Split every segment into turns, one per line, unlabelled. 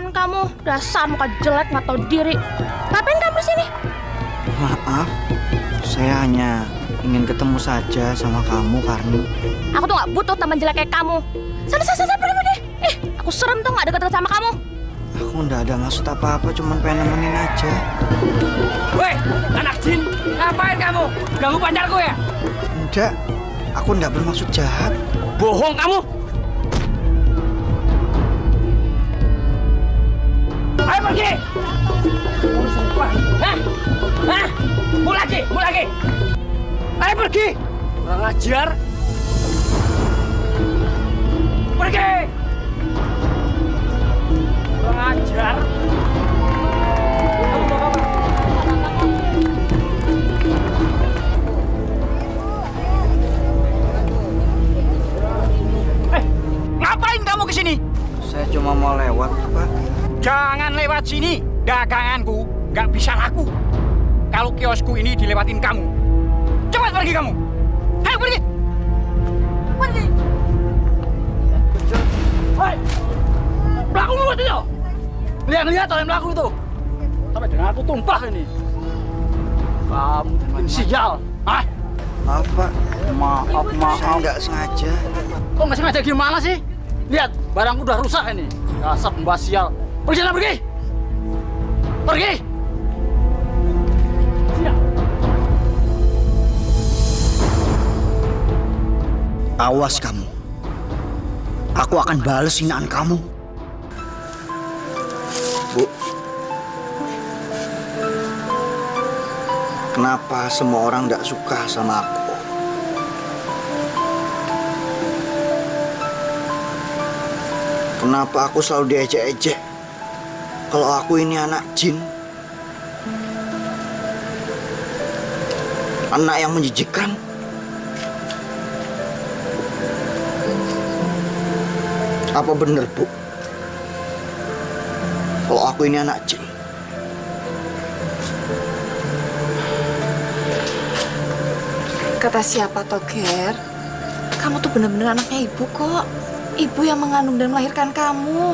kan kamu? Dasar muka jelek nggak tahu diri. Ngapain kamu di sini?
Maaf, saya hanya ingin ketemu saja sama kamu, Karni.
Aku tuh nggak butuh teman jelek kayak kamu. Sana, pergi. Aku serem tuh nggak deket-deket sama kamu.
Aku nggak ada maksud apa-apa, cuman pengen nemenin aja.
Woi, anak jin, ngapain kamu? Ganggu pacarku ya?
Enggak, aku nggak bermaksud jahat.
Bohong kamu! Ayo pergi! Hah? Mau lagi! Ayo pergi! Kurang ajar! Pergi! Kurang ajar!
Ngapain kamu ke sini?
Saya cuma mau lewat, Pak.
Jangan lewat sini. Daganganku nggak bisa laku kalau kiosku ini dilewatin kamu. Cepat pergi kamu. Ayo pergi. Pergi.
Hei! Pelaku lu itu! Lihat oleh pelaku itu! Sampai dengan aku tumpah ini. Kamu bikin sial! Hah?
Maaf, Pak.
Maaf.
Saya nggak sengaja.
Kok nggak sengaja gimana sih? Lihat, barangku udah rusak ini. Dasar pembawa sial. Pergi sana, pergi! Pergi! Sial.
Awas kamu. Aku akan balas hinaan kamu. Bu. Kenapa semua orang nggak suka sama aku? Kenapa aku selalu diejek-ejek? Kalau aku ini anak jin. Anak yang menjijikkan. Apa benar, Bu? Kalau aku ini anak jin.
Kata siapa, Toger? Kamu tuh bener-bener anaknya ibu kok. Ibu yang mengandung dan melahirkan kamu.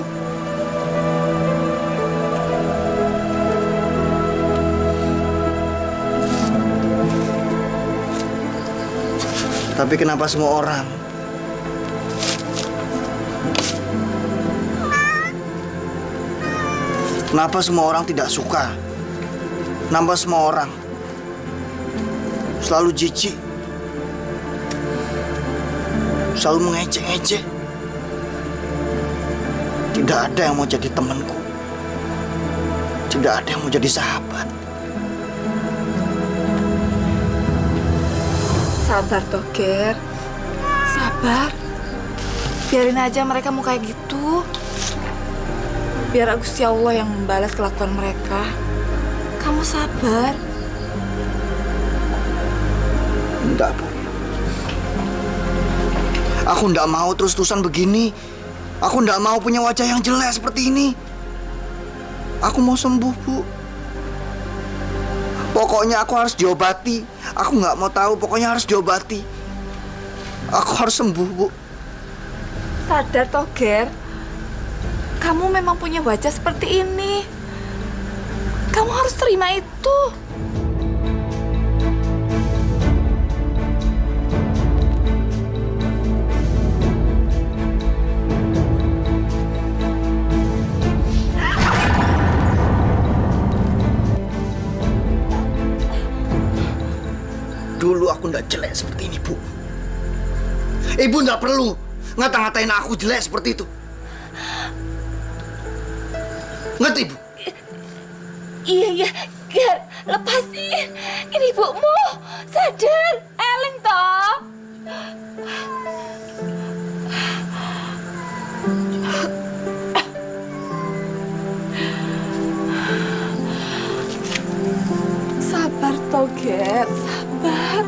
Tapi kenapa semua orang Kenapa semua orang tidak suka? Kenapa semua orang selalu jijik? Selalu mengejek-ejek? Tidak ada yang mau jadi temanku. Tidak ada yang mau jadi sahabat.
Sabar, Toger. Sabar. Biarin aja mereka mau kayak gitu. Biar Gusti Allah yang membalas kelakuan mereka. Kamu sabar.
Enggak, Bu. Aku enggak mau terus-terusan begini. Aku enggak mau punya wajah yang jelek seperti ini. Aku mau sembuh, Bu. Pokoknya aku harus diobati. Aku nggak mau tahu, pokoknya harus diobati. Aku harus sembuh, Bu.
Sadar, Toger. Kamu memang punya wajah seperti ini. Kamu harus terima itu.
Dulu aku nggak jelek seperti ini, Bu. Ibu nggak perlu ngata-ngatain aku jelek seperti itu. Ngerti, Bu?
Iya, Ger. Lepasin. Ini ibumu. Sadar. Eleng, toh. Sabar, Toger. Sabar.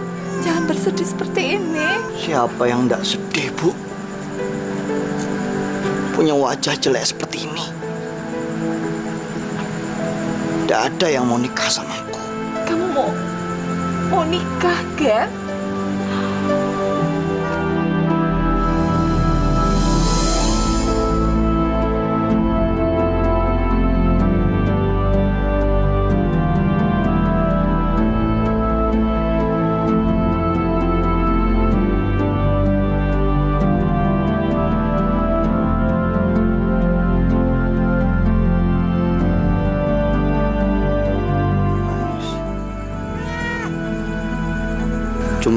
Jangan bersedih seperti ini.
Siapa yang nggak sedih, Bu? Punya wajah jelek seperti ini. Nggak ada yang mau nikah sama aku.
Kamu mau nikah, Ger?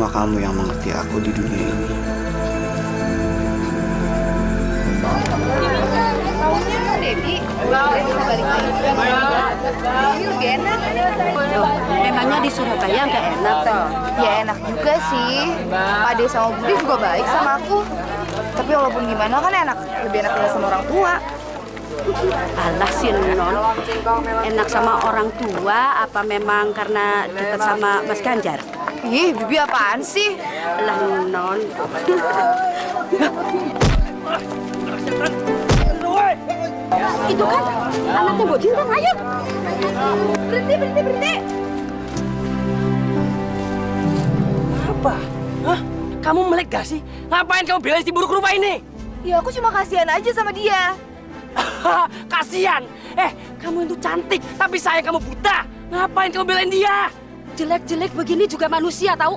cuma kamu yang mengerti aku di dunia ini.
Memangnya di Surabaya nggak enak toh?
Ya enak juga sih. Pak De sama Budi juga baik sama aku. Tapi walaupun gimana kan enak, lebih enak tinggal sama orang tua.
Alah si Non, enak sama orang tua apa memang karena dekat sama Mas Ganjar?
Ih, Bibi apaan sih?
Alah Non. Itu kan anaknya Mbok Jinten, ayo.
Berhenti.
Apa? Hah? Kamu melek gak sih? Ngapain kamu belain si buruk rupa ini?
Ya aku cuma kasihan aja sama dia.
Kasian. Kamu itu cantik, tapi sayang kamu buta. Ngapain kamu belain dia?
Jelek-jelek begini juga manusia tahu.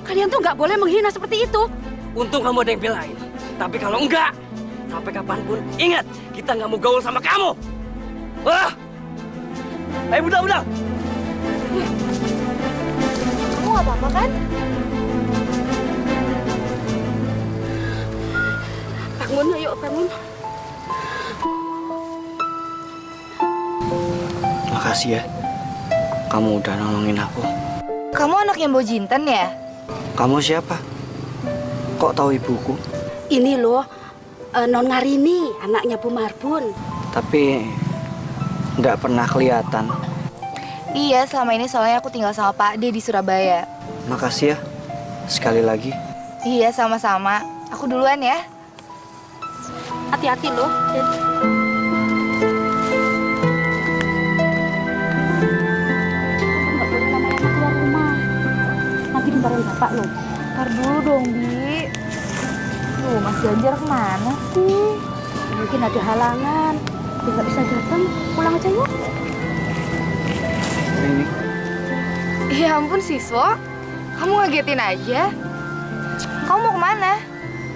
Kalian tuh nggak boleh menghina seperti itu.
Untung kamu ada yang belain. Tapi kalau enggak, sampai kapanpun, ingat, kita nggak mau gaul sama kamu. Wah! Ayo budak.
Kamu gak apa-apa kan?
Bangun, ayo bangun.
Makasih ya, kamu udah nolongin aku.
Kamu anaknya Mbok Jinten ya?
Kamu siapa? Kok tahu ibuku?
Ini loh, Non Ngarini, anaknya Bu Marbun.
Tapi nggak pernah kelihatan.
Iya, selama ini soalnya aku tinggal sama Pak De di Surabaya.
Makasih ya, sekali lagi.
Iya, sama-sama. Aku duluan ya.
Hati-hati loh. Nggak boleh lama-lama keluar rumah. Nanti dimarahin bapak loh.
Ntar dulu dong, Bi. Duh, Mas Ganjar kemana sih?
Mungkin ada halangan. Dia nggak bisa datang. Pulang aja yuk.
Ini
Ya ampun, Siswo. Kamu ngagetin aja. Kamu mau kemana?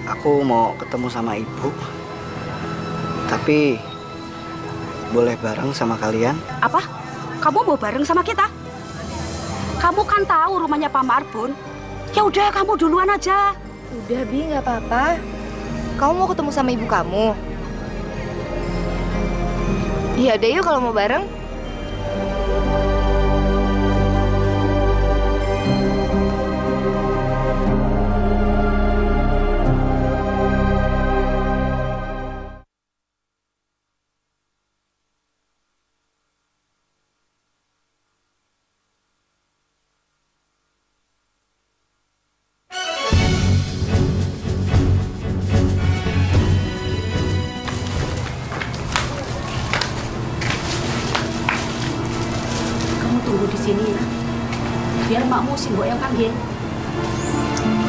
aku mau ketemu sama ibu. Tapi boleh bareng sama kalian?
Apa? Kamu mau bareng sama kita? Kamu kan tahu rumahnya Pak Marbun. Ya udah, kamu duluan aja.
Udah, Bi, nggak apa-apa. Kamu mau ketemu sama ibu kamu? Iya deh, yuk kalau mau bareng.
Kamu tunggu di sini ya. Biar makmu si Mbok yang panggil.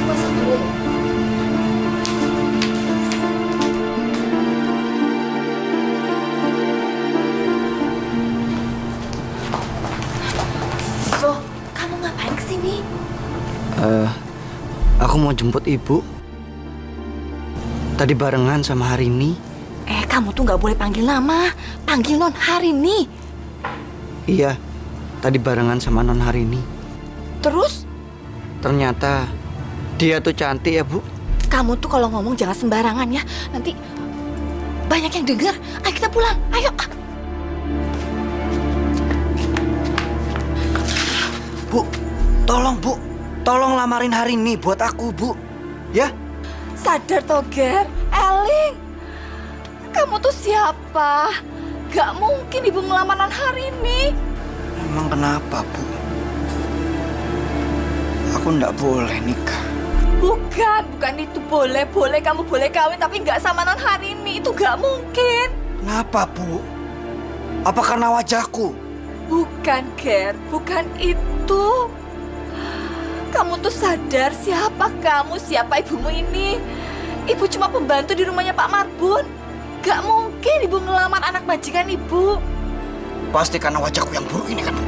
Masuk dulu. So, kamu ngapain kesini?
Aku mau jemput ibu. Tadi barengan sama Harini.
Kamu tuh nggak boleh panggil nama. Panggil Non Harini.
Iya, tadi barengan sama non Harini.
Terus,
Ternyata dia tuh cantik ya, Bu.
kamu tuh kalau ngomong jangan sembarangan ya. Nanti banyak yang denger. Ayo kita pulang. Ayo.
Bu, tolong Bu. Tolong lamarin Harini buat aku, Bu. Ya?
Sadar Toger, Eling. Kamu tuh siapa? Gak mungkin ibu ngelamar Non Harini.
Emang kenapa, Bu? Aku nggak boleh nikah.
Bukan itu boleh kamu boleh kawin tapi nggak sama Non Harini, itu nggak mungkin.
Kenapa, Bu? Apa karena wajahku?
Bukan, Ger, bukan itu. Kamu tuh sadar siapa kamu, siapa ibumu ini? Ibu cuma pembantu di rumahnya Pak Marbun. Gak mungkin ibu ngelamar anak majikan ibu.
Pasti karena wajahku yang buruk ini kan, Bu?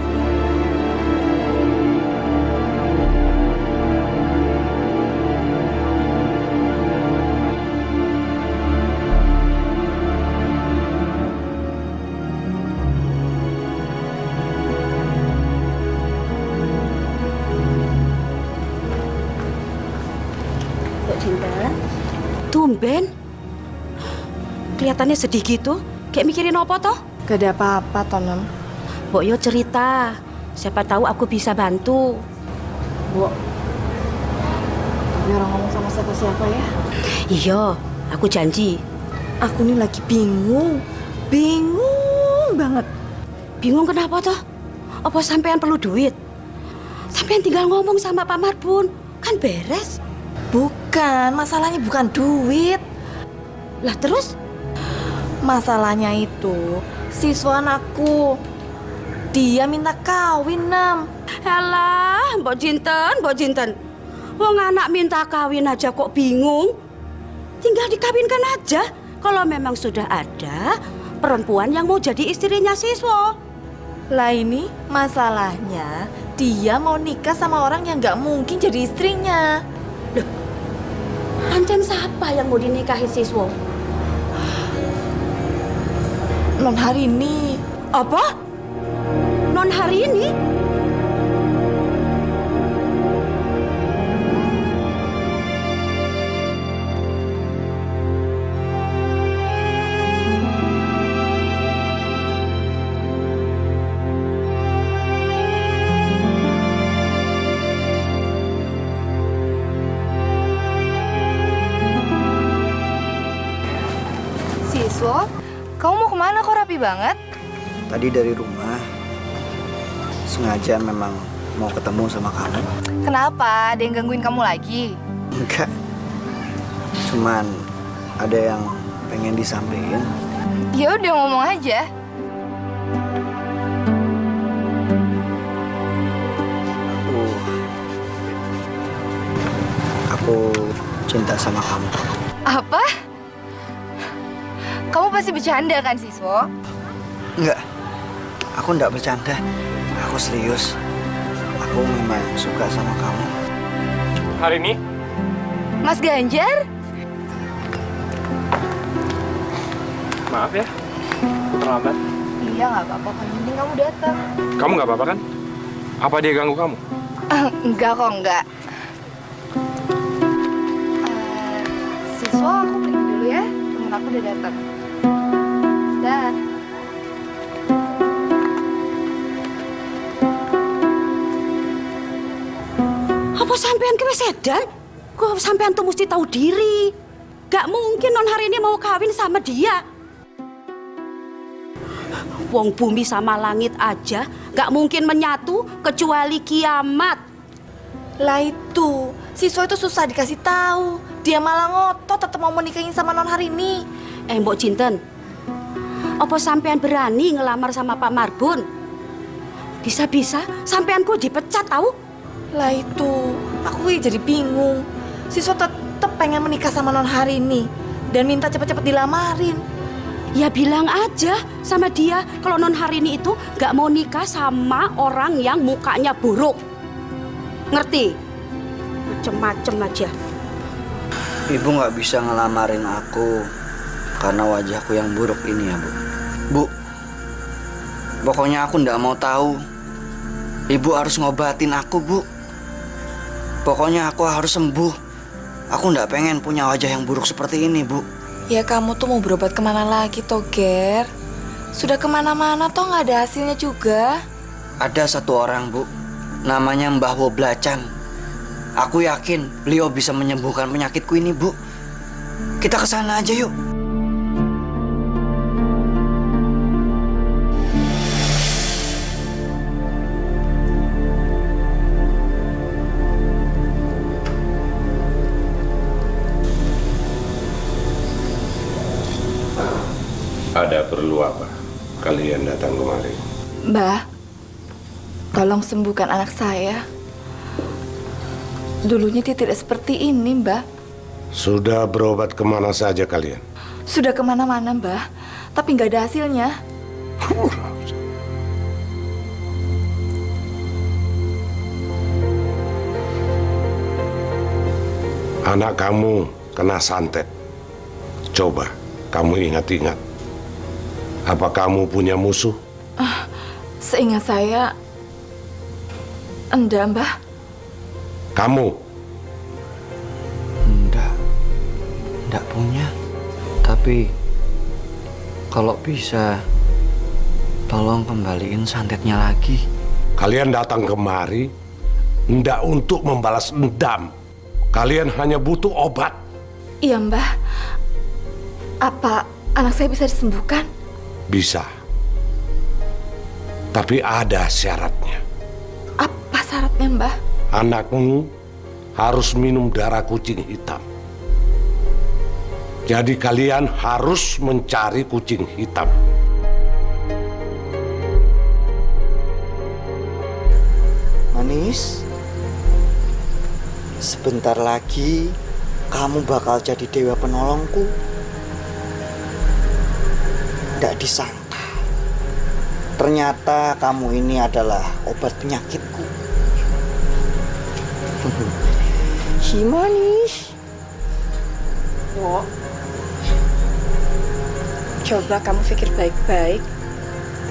kelihatannya sedih gitu. Kayak mikirin apa toh?
Gak ada apa-apa, Tonem.
Mbok yo cerita. Siapa tahu aku bisa bantu.
Bu, jangan ngomong sama siapa-siapa ya.
Iya, aku janji.
Aku nih lagi bingung banget.
Bingung kenapa toh? Apa sampean perlu duit? Sampean tinggal ngomong sama Pak Marbun, kan beres.
Bukan, masalahnya bukan duit.
Lah terus?
Masalahnya itu siswa anakku. Dia minta kawin, Nam.
Alah, Mbok Jinten. Wong anak minta kawin aja kok bingung. Tinggal dikawinkan aja. Kalau memang sudah ada perempuan yang mau jadi istrinya siswa.
Lah ini masalahnya dia mau nikah sama orang yang nggak mungkin jadi istrinya.
Pancen siapa yang mau dinikahi siswa?
Non Harini.
Apa? Non Harini?
Siswa, kamu mau kemana kok rapi banget?
Tadi dari rumah sengaja memang mau ketemu sama kamu.
Kenapa? Ada yang gangguin kamu lagi?
Enggak. Cuman ada yang pengen disampaikan.
Ya udah ngomong aja.
Aku cinta sama kamu.
Apa? Kamu pasti bercanda kan, Siswo?
Enggak. Aku enggak bercanda. Aku serius. Aku memang suka sama kamu.
Hari ini?
Mas Ganjar?
Maaf ya, aku terlambat.
Iya, nggak apa-apa. Yang penting kamu datang.
Kamu nggak apa-apa kan? Apa dia ganggu kamu?
Enggak kok, enggak. Siswa, aku pergi dulu ya. Temen aku udah datang. Dah.
Apa sampean kewesedan? Kok sampean tuh mesti tahu diri. Gak mungkin non hari ini mau kawin sama dia. Wong bumi sama langit aja gak mungkin menyatu kecuali kiamat.
Lah itu, Siswa itu susah dikasih tahu. Dia malah ngotot tetap mau menikahin sama non Harini.
Mbok Jinten, apa sampean berani ngelamar sama Pak Marbun? Bisa-bisa sampean kok dipecat tahu?
Lah itu, aku jadi bingung. Siswa tetap pengen menikah sama non Harini dan minta cepet-cepet dilamarin.
Ya bilang aja sama dia kalau non Harini itu gak mau nikah sama orang yang mukanya buruk. Ngerti? Macem-macem aja.
Ibu nggak bisa ngelamarin aku karena wajahku yang buruk ini ya, Bu. Bu, pokoknya aku nggak mau tahu. Ibu harus ngobatin aku, Bu. Pokoknya aku harus sembuh. Aku nggak pengen punya wajah yang buruk seperti ini, Bu.
Ya kamu tuh mau berobat kemana lagi, Toger? Sudah kemana-mana toh nggak ada hasilnya juga.
Ada satu orang, Bu. Namanya Mbah Woblacan. Aku yakin beliau bisa menyembuhkan penyakitku ini, Bu. Kita ke sana aja yuk.
Ada perlu apa kalian datang kemari?
Mbah, tolong sembuhkan anak saya. Dulunya dia tidak seperti ini, Mbah.
Sudah berobat kemana saja kalian?
Sudah kemana-mana, Mbah. Tapi nggak ada hasilnya.
Anak kamu kena santet. Coba kamu ingat-ingat. Apa kamu punya musuh?
Seingat saya, enggak, Mbah.
Kamu?
Enggak punya. Tapi Kalau bisa, tolong kembaliin santetnya lagi.
Kalian datang kemari tidak untuk membalas dendam. Kalian hanya butuh obat.
Iya, Mbah. Apa anak saya bisa disembuhkan?
Bisa. Tapi ada syaratnya.
Apa syaratnya, Mbah?
Anakmu harus minum darah kucing hitam. Jadi kalian harus mencari kucing hitam.
Manis, sebentar lagi kamu bakal jadi dewa penolongku. Tidak disangka, ternyata kamu ini adalah obat penyakitku. Si manis.
Coba kamu pikir baik-baik.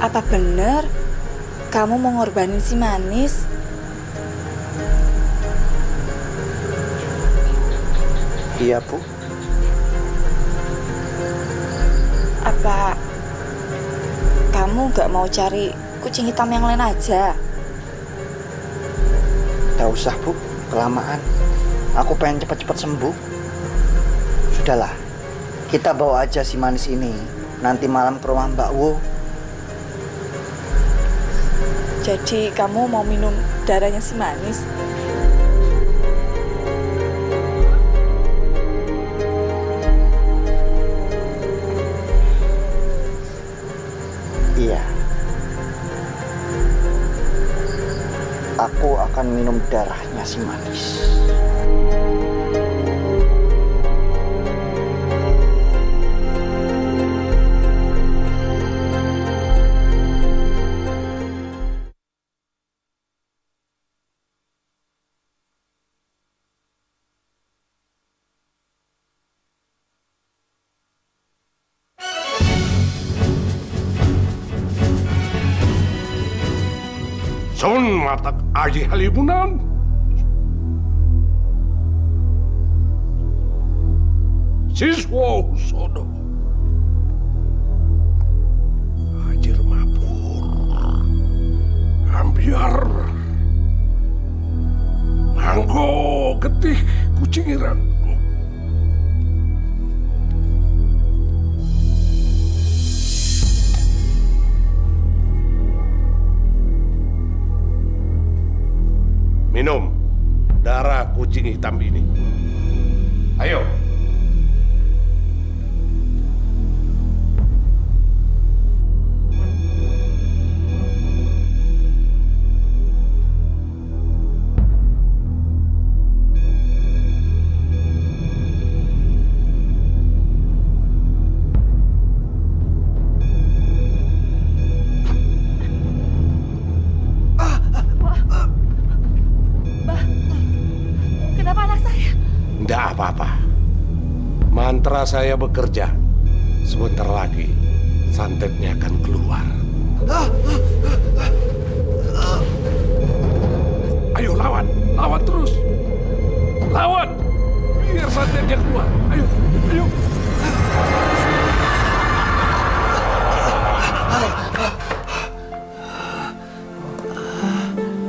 Apa benar kamu mau ngorbanin si manis?
Iya, Bu.
Apa kamu gak mau cari kucing hitam yang lain aja?
Tidak usah, Bu. Kelamaan. Aku pengen cepat-cepat sembuh. Sudahlah. Kita bawa aja si manis ini nanti malam ke rumah Mbak Wo.
Jadi kamu mau minum darahnya si manis?
Iya. Aku akan minum darahnya si manis.
Sun matak aji halibunan. Siswa sodo. Ajir mabur. Ambiar. Manggo getih kucing irang. Minum darah kucing hitam ini. Ayo.
Kenapa anak saya?
Tidak apa-apa. Mantra saya bekerja. Sebentar lagi santetnya akan keluar. Ayo lawan, lawan terus. Lawan, biar santetnya keluar. Ayo, ayo.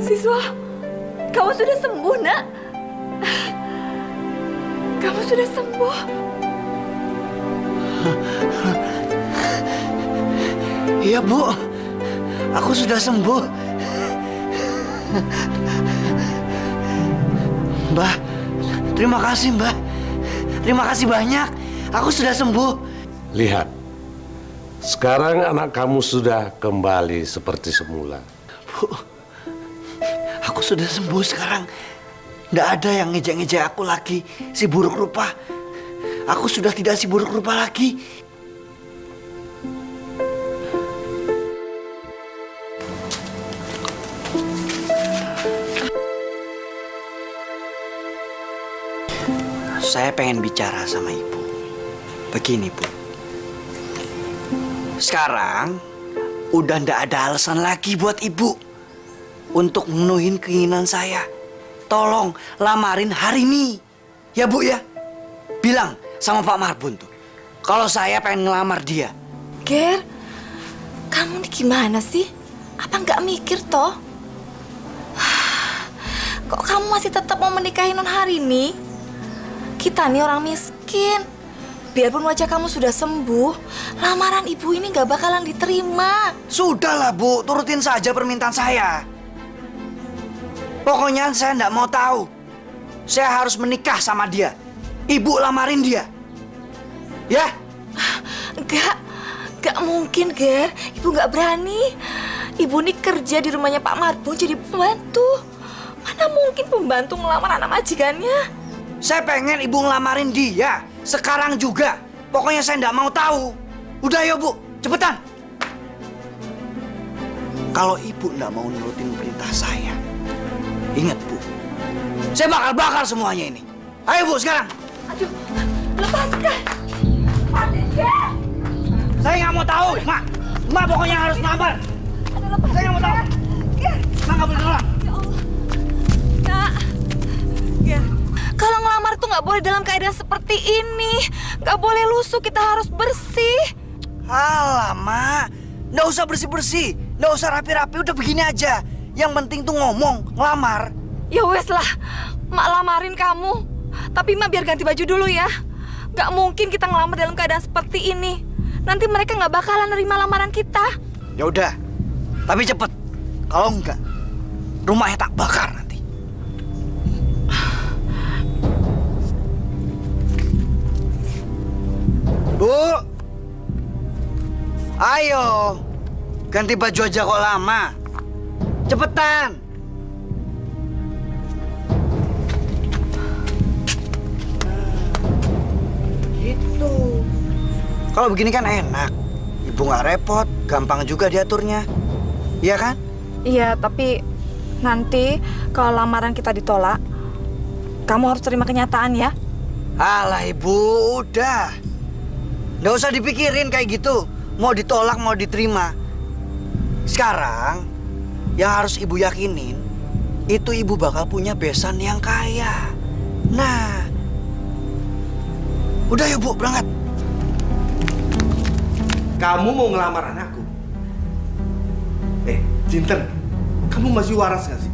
Siswa, kamu sudah sembuh, Nak. Kamu sudah sembuh.
Iya, Bu. Aku sudah sembuh. Mbah, terima kasih, Mbah. Terima kasih banyak. Aku sudah sembuh.
Lihat, sekarang anak kamu sudah kembali seperti semula.
Bu, aku sudah sembuh sekarang. Tidak ada yang ngejek-ngejek aku lagi, si buruk rupa. Aku sudah tidak si buruk rupa lagi. Saya pengen bicara sama Ibu. Begini, Bu. Sekarang udah ndak ada alasan lagi buat Ibu untuk memenuhi keinginan saya. Tolong lamarin hari ini. Ya, Bu, ya. Bilang sama Pak Marbun tuh, kalau saya pengen ngelamar dia.
Ger, kamu nih gimana sih? Apa nggak mikir toh? Kok kamu masih tetap mau menikahi Non Harini? Kita nih orang miskin. Biarpun wajah kamu sudah sembuh, lamaran ibu ini nggak bakalan diterima.
Sudahlah Bu, turutin saja permintaan saya. Pokoknya saya nggak mau tahu. Saya harus menikah sama dia. Ibu lamarin dia. Ya?
Nggak mungkin, Ger. Ibu nggak berani. Ibu nih kerja di rumahnya Pak Marbun jadi pembantu. Mana mungkin pembantu ngelamar anak majikannya?
Saya pengen ibu ngelamarin dia. Sekarang juga. Pokoknya saya nggak mau tahu. Udah ya Bu, cepetan. Kalau ibu nggak mau nurutin perintah saya, ingat Bu, saya bakar semuanya ini. Ayo Bu, sekarang.
Aduh, lepaskan.
Saya nggak mau tahu, Mak. Mak pokoknya harus ngelamar. Saya nggak mau tahu. Mak nggak boleh nolak.
Kak, kalau ngelamar tuh nggak boleh dalam keadaan seperti ini. Nggak boleh lusuh, kita harus bersih.
Alah, Mak. Nggak usah bersih-bersih. Nggak usah rapi-rapi, udah begini aja. Yang penting tuh ngomong, ngelamar.
Ya wes lah, Mak lamarin kamu. Tapi Mak biar ganti baju dulu ya. Nggak mungkin kita ngelamar dalam keadaan seperti ini. Nanti mereka nggak bakalan nerima lamaran kita.
Ya udah, tapi cepet. Kalau enggak, rumahnya tak bakar nanti. Bu, ayo, ganti baju aja kok lama. Cepetan. Gitu. Kalau begini kan enak. Ibu nggak repot, gampang juga diaturnya. Iya kan?
Iya, tapi nanti kalau lamaran kita ditolak, kamu harus terima kenyataan ya.
Alah ibu, udah. Nggak usah dipikirin kayak gitu. Mau ditolak, mau diterima. Sekarang, yang harus ibu yakinin, itu ibu bakal punya besan yang kaya. Nah, udah yuk Bu, berangkat.
Kamu mau ngelamar anakku? Jinten, kamu masih waras gak sih?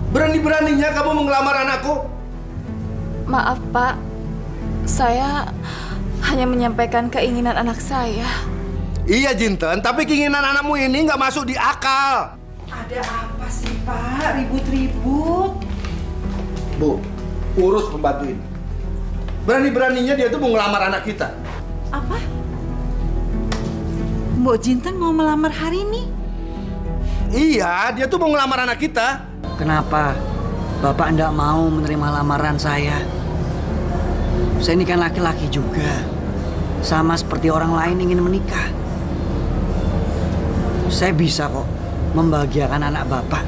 Berani-beraninya kamu mau ngelamar anakku?
Maaf Pak, saya hanya menyampaikan keinginan anak saya.
Iya Jinten, tapi keinginan anakmu ini nggak masuk di akal.
Ada apa sih Pak? Ribut-ribut.
Bu, urus pembantu ini. Berani-beraninya dia tuh mau ngelamar anak kita.
Apa? Mbok Jinten mau melamar Harini?
Iya, dia tuh mau ngelamar anak kita.
Kenapa Bapak enggak mau menerima lamaran saya? Saya ini kan laki-laki juga. Sama seperti orang lain ingin menikah. Saya bisa kok membahagiakan anak Bapak.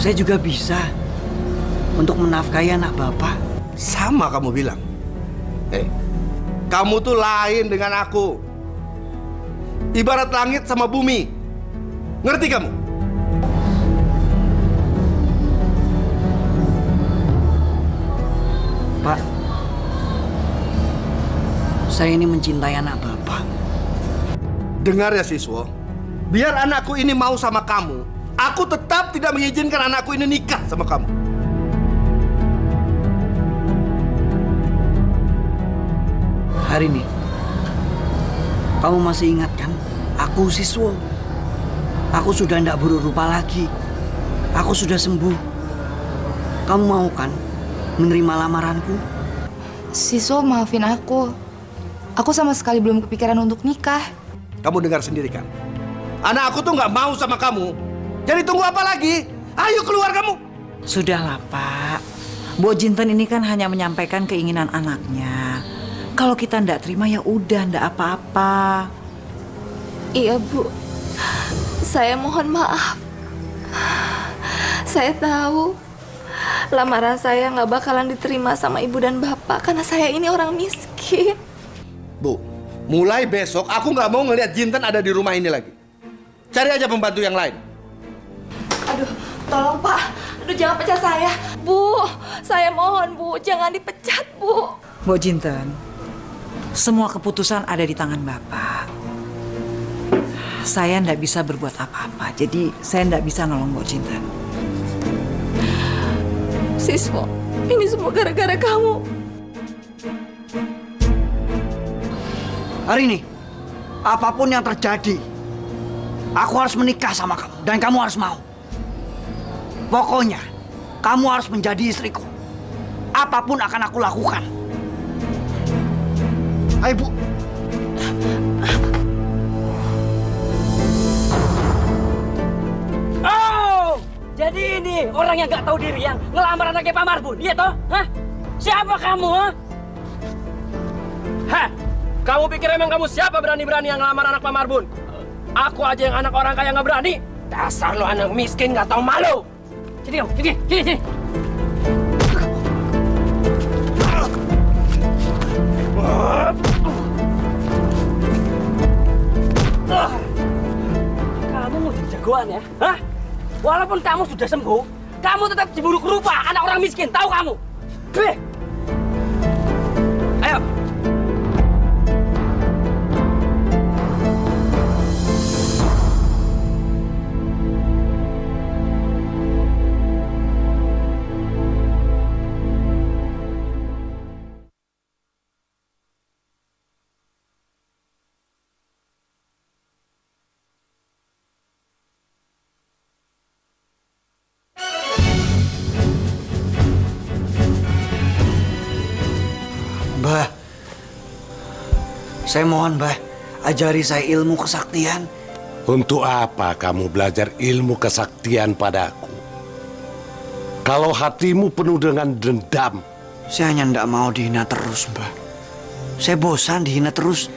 Saya juga bisa untuk menafkahi anak Bapak.
Sama kamu bilang. Kamu tuh lain dengan aku. Ibarat langit sama bumi. Ngerti kamu?
Pak, saya ini mencintai anak Bapak.
Dengar ya siswa, biar anakku ini mau sama kamu, aku tetap tidak mengizinkan anakku ini nikah sama kamu.
Hari ini, kamu masih ingat kan? Aku siswa. Aku sudah tidak buruk rupa lagi. Aku sudah sembuh. Kamu mau kan menerima lamaranku?
Siswa maafin aku. Aku sama sekali belum kepikiran untuk nikah.
Kamu dengar sendiri kan? Anak aku tuh nggak mau sama kamu. Jadi tunggu apa lagi? Ayo keluar kamu.
Sudahlah Pak. Mbok Jinten ini kan hanya menyampaikan keinginan anaknya. Kalau kita ndak terima ya udah, ndak apa-apa.
Iya Bu, saya mohon maaf. Saya tahu lamaran saya nggak bakalan diterima sama ibu dan bapak karena saya ini orang miskin.
Bu, mulai besok aku nggak mau ngelihat Jinten ada di rumah ini lagi. Cari aja pembantu yang lain.
Aduh, tolong Pak. Aduh, jangan pecat saya. Bu, saya mohon Bu, jangan dipecat Bu.
Mbok Jinten, Semua keputusan ada di tangan Bapak. Saya ndak bisa berbuat apa-apa, jadi saya ndak bisa nolong Mbok Jinten.
Siswo, ini semua gara-gara kamu.
Hari ini, apapun yang terjadi, aku harus menikah sama kamu dan kamu harus mau. Pokoknya, kamu harus menjadi istriku. Apapun akan aku lakukan. Ayo, Bu.
Oh, jadi ini orang yang nggak tahu diri yang ngelamar anaknya Pak Marbun, iya toh? Hah? Siapa kamu, ha?
Heh, kamu pikir emang kamu siapa berani-berani yang ngelamar anak Pak Marbun? Aku aja yang anak orang kaya nggak berani. Dasar lo anak miskin nggak tahu malu.
Sini, Om. Sini. Kamu mau jadi jagoan ya? Hah? Walaupun kamu sudah sembuh, kamu tetap diburuk rupa anak orang miskin, tahu kamu? Beh. Ayo.
Mbah, saya mohon, Mbah, ajari saya ilmu kesaktian.
Untuk apa kamu belajar ilmu kesaktian padaku? Kalau hatimu penuh dengan dendam.
Saya hanya tidak mau dihina terus, Mbah. Saya bosan dihina terus.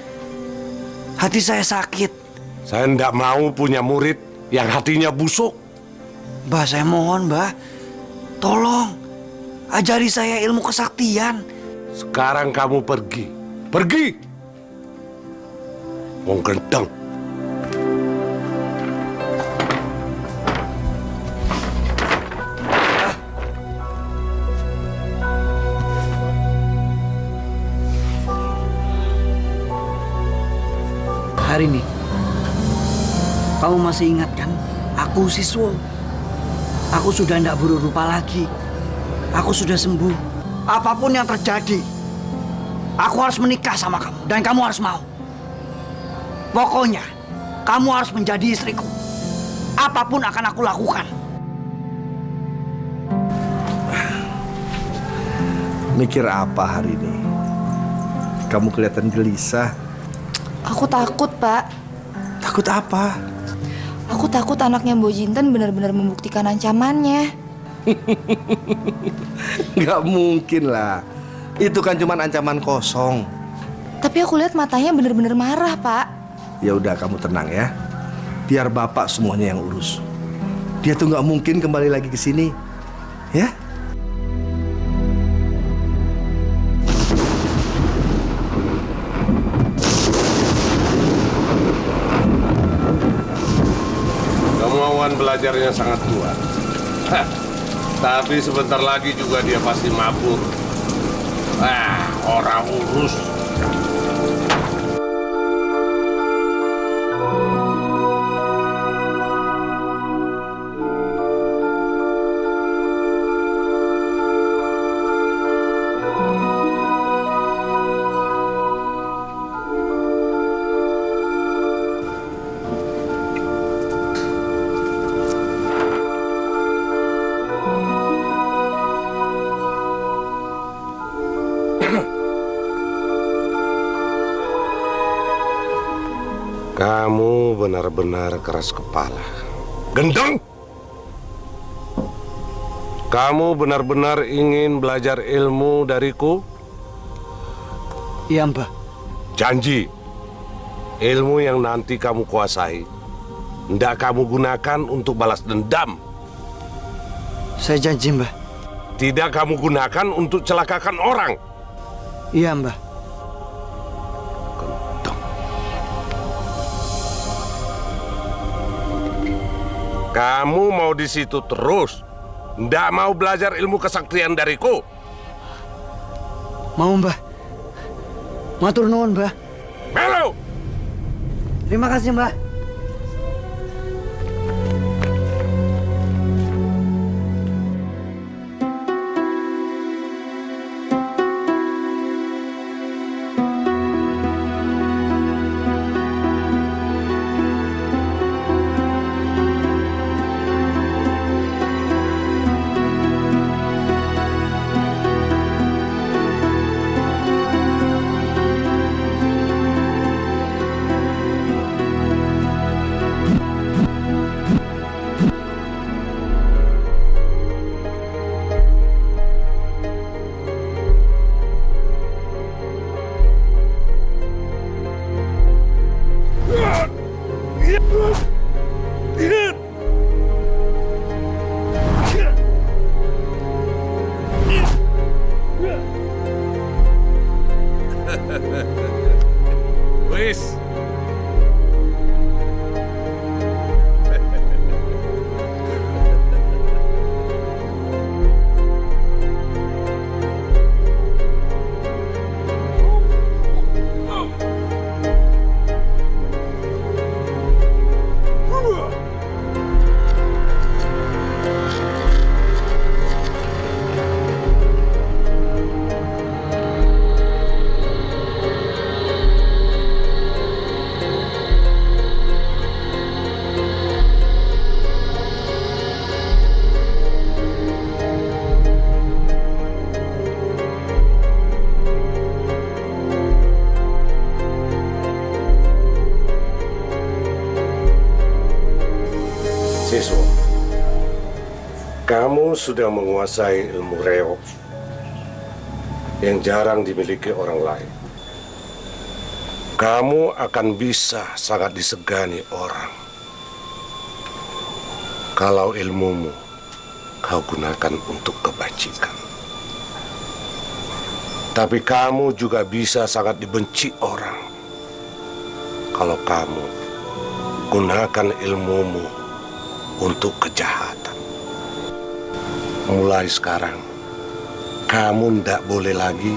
Hati saya sakit.
Saya tidak mau punya murid yang hatinya busuk.
Mbah, saya mohon, Mbah. Tolong, ajari saya ilmu kesaktian.
Sekarang kamu pergi. Pergi! Wong gendeng.
Hari ini, kamu masih ingat kan? Aku Siswo. Aku sudah tidak buruk rupa lagi. Aku sudah sembuh. Apapun yang terjadi, aku harus menikah sama kamu dan kamu harus mau. Pokoknya, kamu harus menjadi istriku. Apapun akan aku lakukan.
Mikir apa hari ini? Kamu kelihatan gelisah.
Aku takut, Pak.
Takut apa?
Aku takut anaknya Mbok Jinten benar-benar membuktikan ancamannya.
Nggak mungkin lah. Itu kan cuma ancaman kosong.
Tapi aku lihat matanya benar-benar marah, Pak.
Ya udah, kamu tenang ya. Biar bapak semuanya yang urus. Dia tuh nggak mungkin kembali lagi ke sini. Ya?
Kemauan belajarnya sangat kuat. Hah, tapi sebentar lagi juga dia pasti mabur. Orang urus. Kamu benar-benar keras kepala. Gendeng! Kamu benar-benar ingin belajar ilmu dariku?
Iya, Mbah.
Janji, ilmu yang nanti kamu kuasai, hendak kamu gunakan untuk balas dendam.
Saya janji, Mbah.
Tidak kamu gunakan untuk celakakan orang.
Iya, Mbah.
Kamu mau di situ terus? Ndak mau belajar ilmu kesaktian dariku?
Mau, Mbah. Matur nuwun, Mbah.
Melu!
Terima kasih, Mbah.
Wis. Siswa, kamu sudah menguasai ilmu reok yang jarang dimiliki orang lain. Kamu akan bisa sangat disegani orang kalau ilmumu kau gunakan untuk kebajikan. Tapi kamu juga bisa sangat dibenci orang kalau kamu gunakan ilmumu untuk kejahatan. Mulai sekarang, kamu tidak boleh lagi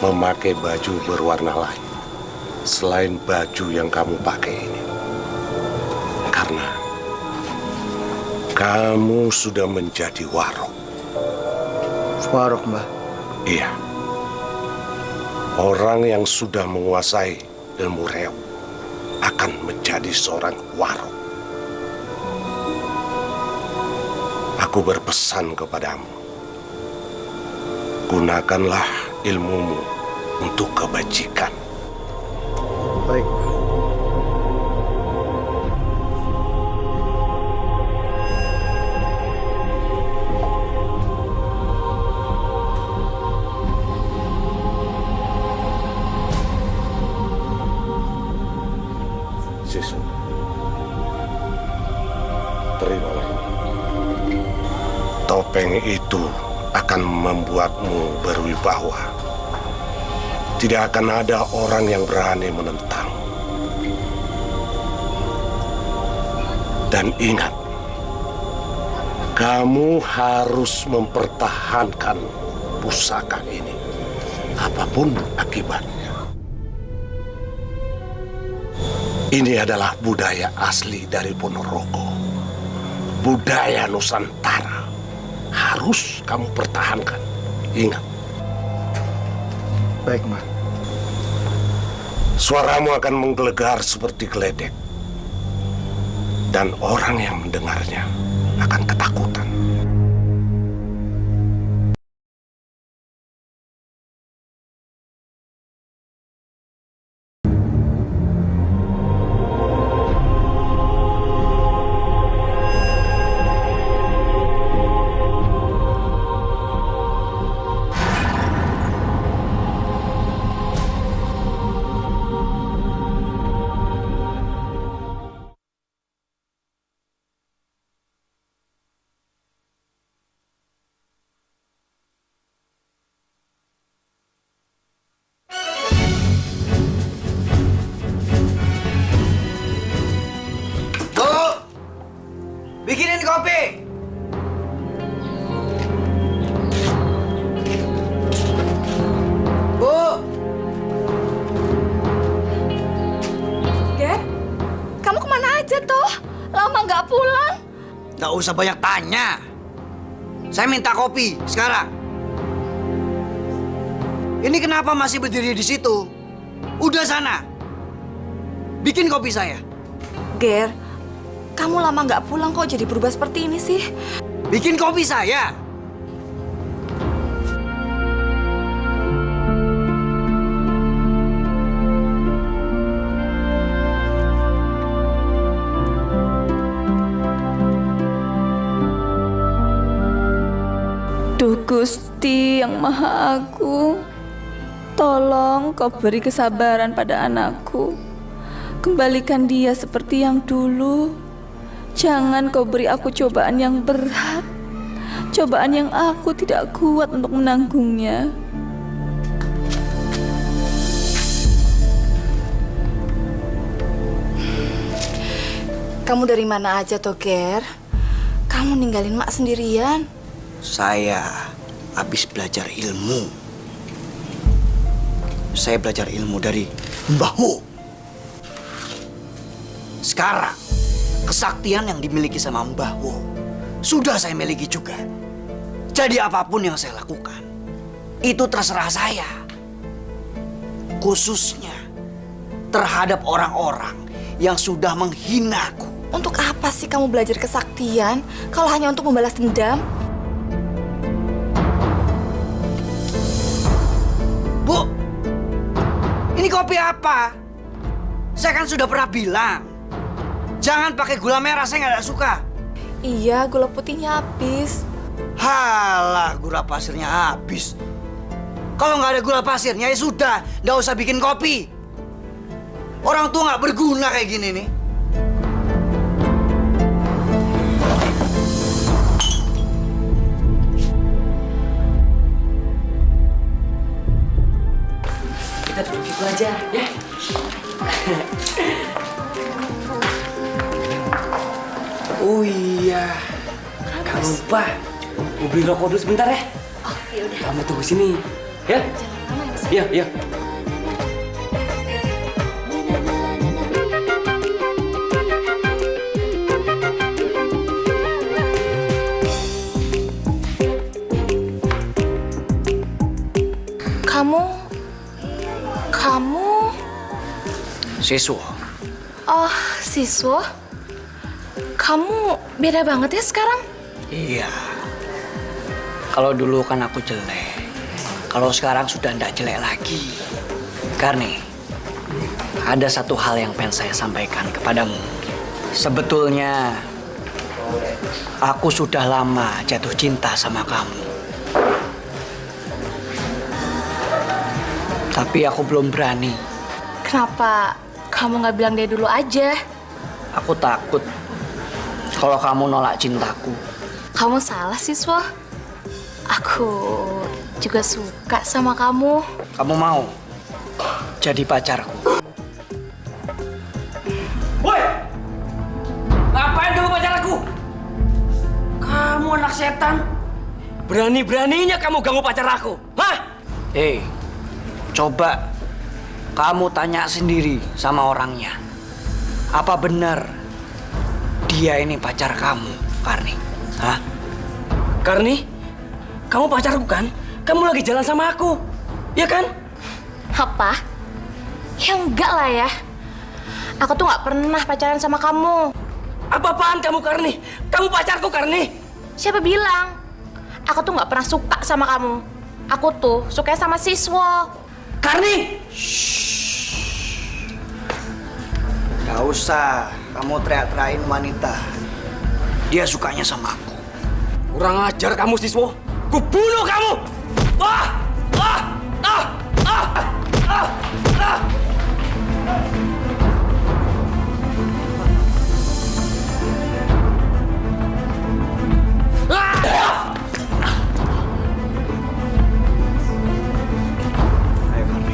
memakai baju berwarna lain selain baju yang kamu pakai ini. Karena kamu sudah menjadi warok.
Warok, Mbah.
Iya. Orang yang sudah menguasai ilmu reok akan menjadi seorang warok. Aku berpesan kepadamu, gunakanlah ilmumu untuk kebajikan.
Baik.
Siswa, terimalah. Topeng itu akan membuatmu berwibawa. Tidak akan ada orang yang berani menentang. Dan ingat, kamu harus mempertahankan pusaka ini, apapun akibatnya. Ini adalah budaya asli dari Ponorogo, budaya Nusantara. Harus kamu pertahankan. Ingat.
Baik, Mbah.
Suaramu akan menggelegar seperti geledek. Dan orang yang mendengarnya akan ketakutan.
lama nggak pulang?
Nggak usah banyak tanya. Saya minta kopi sekarang. Ini kenapa masih berdiri di situ? Udah sana. Bikin kopi saya.
Ger, kamu lama nggak pulang kok jadi berubah seperti ini sih?
Bikin kopi saya.
Duh Gusti yang Maha Agung, tolong kau beri kesabaran pada anakku. Kembalikan dia seperti yang dulu. Jangan kau beri aku cobaan yang berat, cobaan yang aku tidak kuat untuk menanggungnya. Kamu dari mana aja, Toger? Kamu ninggalin mak sendirian?
Saya habis belajar ilmu. Saya belajar ilmu dari Mbah Wo. Sekarang, kesaktian yang dimiliki sama Mbah Wo sudah saya miliki juga. Jadi apapun yang saya lakukan, itu terserah saya. Khususnya terhadap orang-orang yang sudah menghinaku.
Untuk apa sih kamu belajar kesaktian kalau hanya untuk membalas dendam?
Bu, ini kopi apa? Saya kan sudah pernah bilang, jangan pakai gula merah, saya nggak suka.
Iya, gula putihnya habis.
Halah, gula pasirnya habis. Kalau nggak ada gula pasirnya ya sudah, nggak usah bikin kopi. Orang tua nggak berguna kayak gini nih.
Kita duduk situ aja, ya. Oh iya, gak lupa. Mau beli rokok dulu sebentar ya.
Oh, yaudah.
Kamu tunggu sini, ya. Iya, iya.
Kamu
Siswa,
oh, siswa. Kamu beda banget ya sekarang.
iya. Kalau dulu kan aku jelek. Kalau sekarang sudah tidak jelek lagi. Karni, ada satu hal yang pengen saya sampaikan kepadamu. Sebetulnya, aku sudah lama jatuh cinta sama kamu. Tapi aku belum berani.
Kenapa kamu nggak bilang dari dulu aja?
Aku takut kalau kamu nolak cintaku.
Kamu salah, siswa. Aku juga suka sama kamu.
Kamu mau jadi pacarku?
Woi! Ngapain kamu pacar aku? Kamu anak setan. Berani-beraninya kamu ganggu pacar aku. Hah?
Coba kamu tanya sendiri sama orangnya. Apa benar dia ini pacar kamu, Karni? Hah?
Karni, kamu pacarku kan? Kamu lagi jalan sama aku, ya kan?
Apa? Ya enggak lah ya. Aku tuh nggak pernah pacaran sama kamu.
Apa-apaan kamu, Karni? Kamu pacarku, Karni.
Siapa bilang? Aku tuh nggak pernah suka sama kamu. Aku tuh suka sama siswa.
Karni!
Gak usah kamu teriak-teriakin wanita. Dia sukanya sama aku.
Kurang ajar kamu, siswa. Ku bunuh kamu! Ah! Ah! Ah! Ah! Ah! Ah!
Ayo, Karni.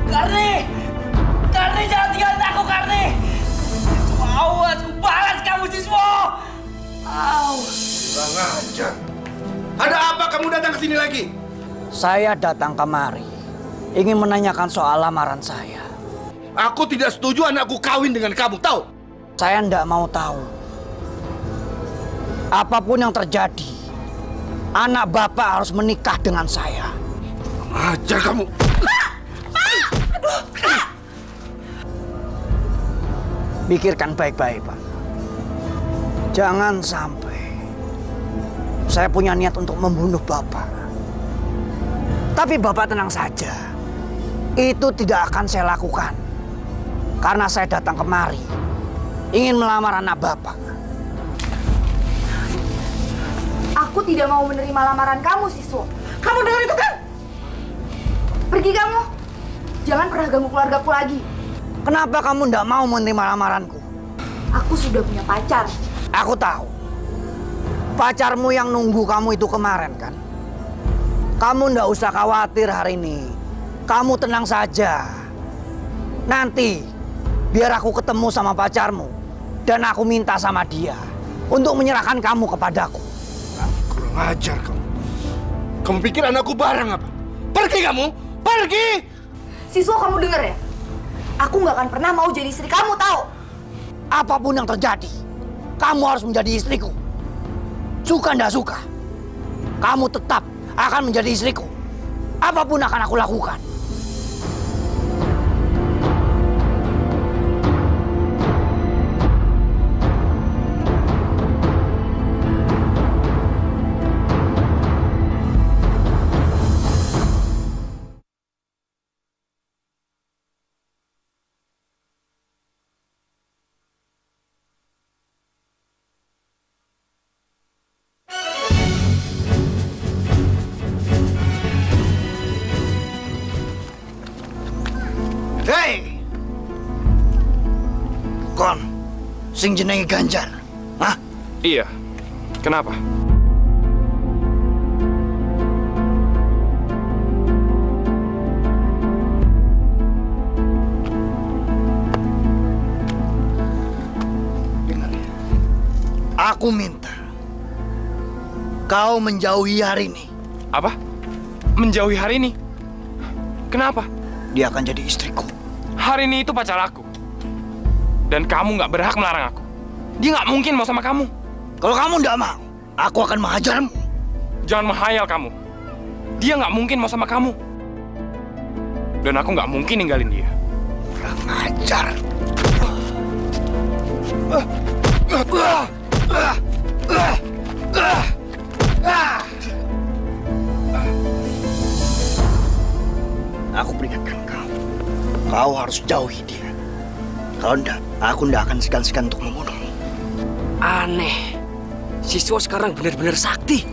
Karni! Karni, jangan tinggalin aku, Karni! Awas, ku balas kamu, siswa! Au!
Kurang ajar. Ada apa kamu datang ke sini lagi?
Saya datang kemari ingin menanyakan soal lamaran saya.
Aku tidak setuju anakku kawin dengan kamu, tahu?
Saya tidak mau tahu. Apapun yang terjadi, anak bapak harus menikah dengan saya.
Ajar kamu.
Pikirkan baik-baik, Pak. Jangan sampai saya punya niat untuk membunuh bapak. Tapi bapak tenang saja. Itu tidak akan saya lakukan. Karena saya datang kemari ingin melamar anak bapak.
Aku tidak mau menerima lamaran kamu, Siswo. Kamu dengar itu kan? Pergi kamu. Jangan pernah ganggu keluargaku lagi.
Kenapa kamu tidak mau menerima lamaranku?
Aku sudah punya pacar.
Aku tahu. Pacarmu yang nunggu kamu itu kemarin kan? Kamu tidak usah khawatir hari ini. Kamu tenang saja. Nanti biar aku ketemu sama pacarmu dan aku minta sama dia untuk menyerahkan kamu kepadaku.
Kurang ajar kamu. Kamu pikir anakku barang apa? Pergi kamu! Pergi!
Siswo, kamu denger ya? Aku nggak akan pernah mau jadi istri kamu, tahu?
Apapun yang terjadi, kamu harus menjadi istriku. Suka ndak suka, kamu tetap akan menjadi istriku. Apapun akan aku lakukan. Hei! Kon, sing jenenge Ganjar. Hah?
Iya. Kenapa?
Dengar ya. Aku minta kau menjauhi hari ini.
Apa? Menjauhi hari ini? Kenapa?
Dia akan jadi istriku.
Hari ini itu pacar aku. Dan kamu nggak berhak melarang aku. Dia nggak mungkin mau sama kamu.
Kalau kamu nggak mau, aku akan menghajarmu.
Jangan menghayal kamu. Dia nggak mungkin mau sama kamu. Dan aku nggak mungkin ninggalin dia.
Kurang ajar. Aku peringatkan kau. Kau harus jauhi dia. Kalau enggak, aku enggak akan segan-segan untuk membunuhmu.
Aneh. Siswo sekarang benar-benar sakti.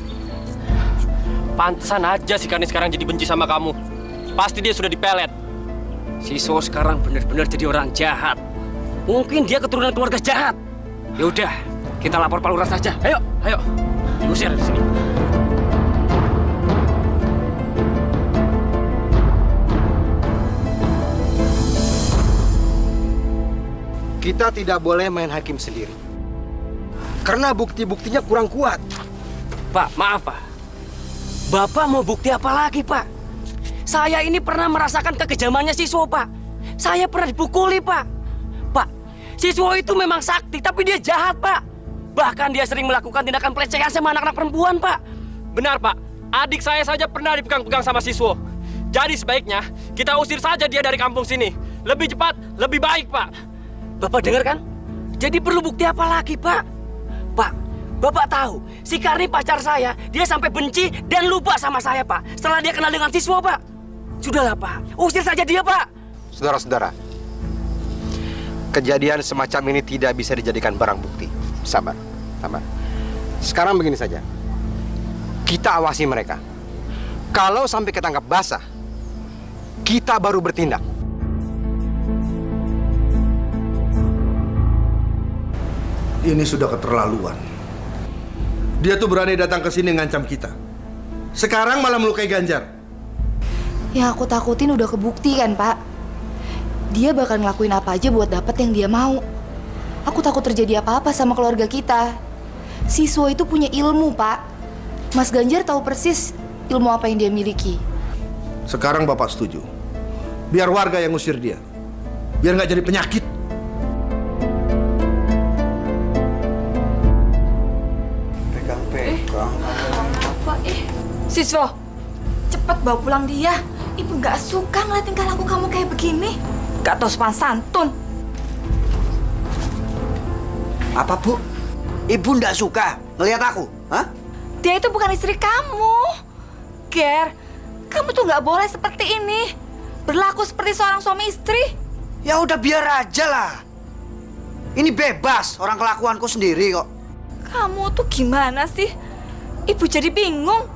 Pantesan aja si Karni sekarang jadi benci sama kamu. Pasti dia sudah dipelet.
Siswo sekarang benar-benar jadi orang jahat. Mungkin dia keturunan keluarga jahat. Ya udah, kita lapor Pak Lurah saja. Ayo, ayo. Diusir dari sini.
Kita tidak boleh main hakim sendiri. Karena bukti-buktinya kurang kuat.
Pak, maaf Pak. Bapak mau bukti apa lagi Pak? Saya ini pernah merasakan kekejamannya Siswo Pak. Saya pernah dipukuli Pak. Pak, Siswo itu memang sakti tapi dia jahat Pak. Bahkan dia sering melakukan tindakan pelecehan sama anak-anak perempuan Pak.
Benar Pak, adik saya saja pernah dipegang-pegang sama Siswo. Jadi sebaiknya kita usir saja dia dari kampung sini. Lebih cepat, lebih baik Pak.
Bapak dengar kan? Jadi perlu bukti apa lagi, Pak? Pak, Bapak tahu, si Karni pacar saya, dia sampai benci dan lupa sama saya, Pak. Setelah dia kenal dengan Siswo, Pak. Sudahlah, Pak. Usir saja dia, Pak.
Saudara-saudara, kejadian semacam ini tidak bisa dijadikan barang bukti. Sabar, sabar. Sekarang begini saja. Kita awasi mereka. Kalau sampai ketangkap basah, kita baru bertindak.
Ini sudah keterlaluan. Dia tuh berani datang ke sini ngancam kita. Sekarang malah melukai Ganjar.
Yang aku takutin udah kebukti kan, Pak. Dia bakal ngelakuin apa aja buat dapet yang dia mau. Aku takut terjadi apa-apa sama keluarga kita. Siswo itu punya ilmu, Pak. Mas Ganjar tahu persis ilmu apa yang dia miliki.
Sekarang Bapak setuju. Biar warga yang ngusir dia. Biar nggak jadi penyakit.
Pegang.
Siswo, cepet bawa pulang dia. Ibu nggak suka ngeliat tingkah laku kamu kayak begini. Gak tau sopan santun.
Apa, Bu? Ibu nggak suka ngelihat aku? Hah?
Dia itu bukan istri kamu. Ger, kamu tuh nggak boleh seperti ini. Berlaku seperti seorang suami istri.
Ya udah biar aja lah. Ini bebas orang kelakuanku sendiri kok.
Kamu tuh gimana sih? Ibu jadi bingung.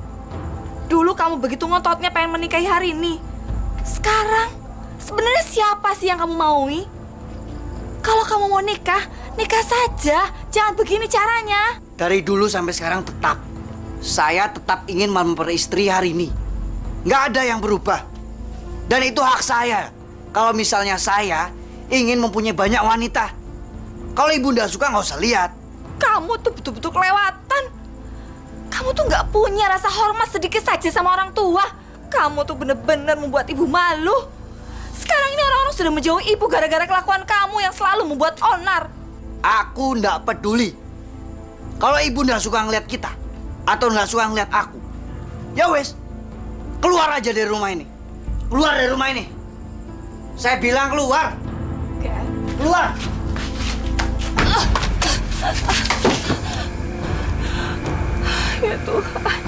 Dulu kamu begitu ngototnya pengen menikahi hari ini. Sekarang, sebenarnya siapa sih yang kamu maui? Kalau kamu mau nikah, nikah saja. Jangan begini caranya.
Dari dulu sampai sekarang saya tetap ingin memperistri hari ini. Nggak ada yang berubah. Dan itu hak saya. Kalau misalnya saya ingin mempunyai banyak wanita. Kalau ibu nggak suka nggak usah lihat.
Kamu tuh betul-betul kelewatan. Kamu tuh nggak punya rasa hormat sedikit saja sama orang tua. Kamu tuh bener-bener membuat ibu malu. Sekarang ini orang-orang sudah menjauhi ibu gara-gara kelakuan kamu yang selalu membuat onar.
Aku nggak peduli. Kalau ibu nggak suka ngeliat kita atau nggak suka ngeliat aku, ya wes, keluar aja dari rumah ini. Keluar dari rumah ini. Saya bilang keluar. Keluar.
Ya Tuhan,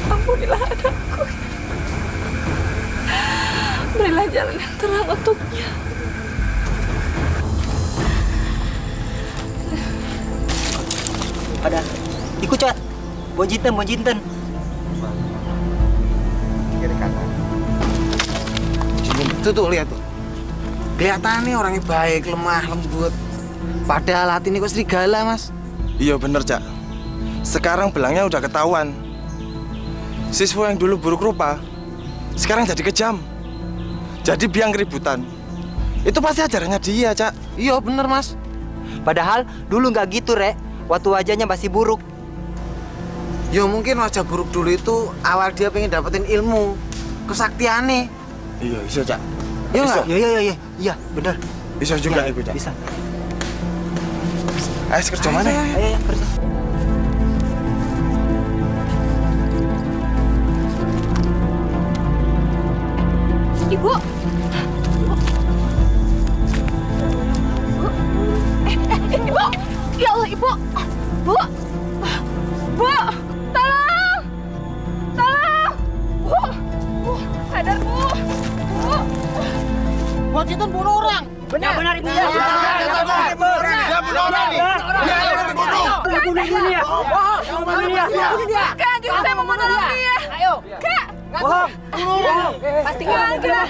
ampunilah anakku. Berilah jalan yang terang untuknya.
Ada, ikut cat. Bonjinten.
Kiri kanan. Itu tuh lihat tuh. Kelihatannya orangnya baik, lemah, lembut. Padahal hati ini kok serigala, Mas.
Iya bener, Cak. Sekarang belangnya udah ketahuan. Siswa yang dulu buruk rupa, sekarang jadi kejam. Jadi biang keributan. Itu pasti ajarannya dia, Cak.
Iya bener, Mas. Padahal dulu nggak gitu, Rek. Waktu wajahnya masih buruk.
Ya mungkin wajah buruk dulu itu awal dia pengen dapetin ilmu, kesaktiannya.
Iya, bisa, Cak.
Iya nggak?
Iya, bener.
Bisa juga,
Ya,
Ibu, Cak.
bisa.
Ayo, kerja mana?
Ayo, kerja.
Ibu. Ibu. Ya Allah, Ibu. Bu. Bu. Tolong. Tolong. Bu. Sadar, Bu. Bu.
Bonjinten bunuh orang.
Benar, Ibu.
Dia bunuh orang.
Bunuh dia.
Bunuh dia. Kak, justru saya mau menolong dia. Ayo. Kak.
Bohong.
Pasti enggak.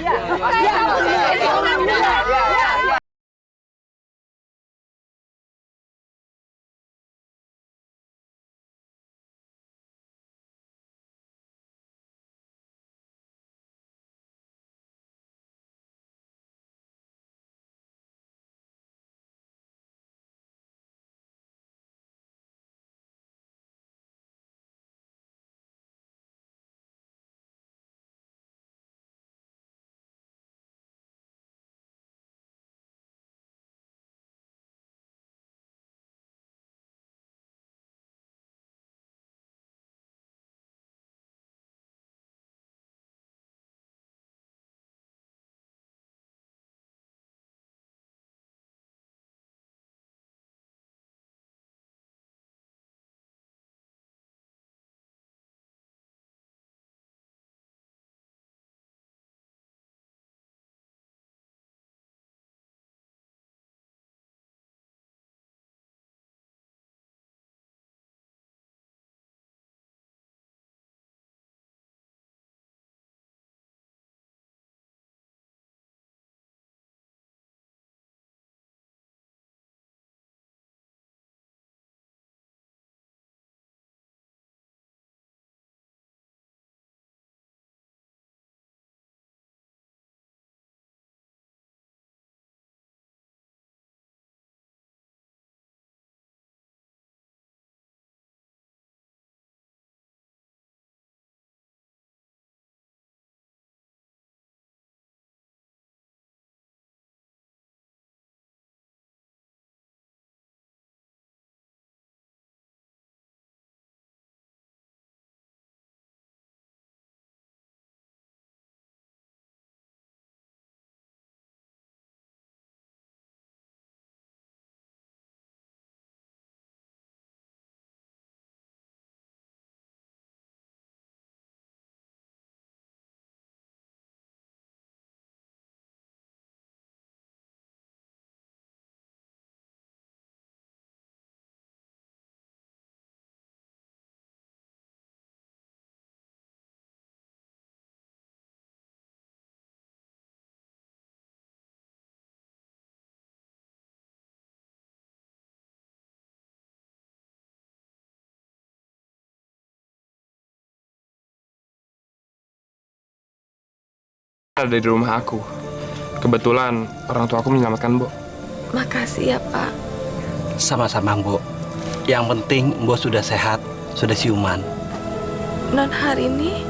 ada di rumah aku. Kebetulan orang tua aku menyelamatkan Mbok.
Makasih ya, Pak.
Sama-sama, Mbok. Yang penting Mbok sudah sehat, sudah siuman.
Non Harini?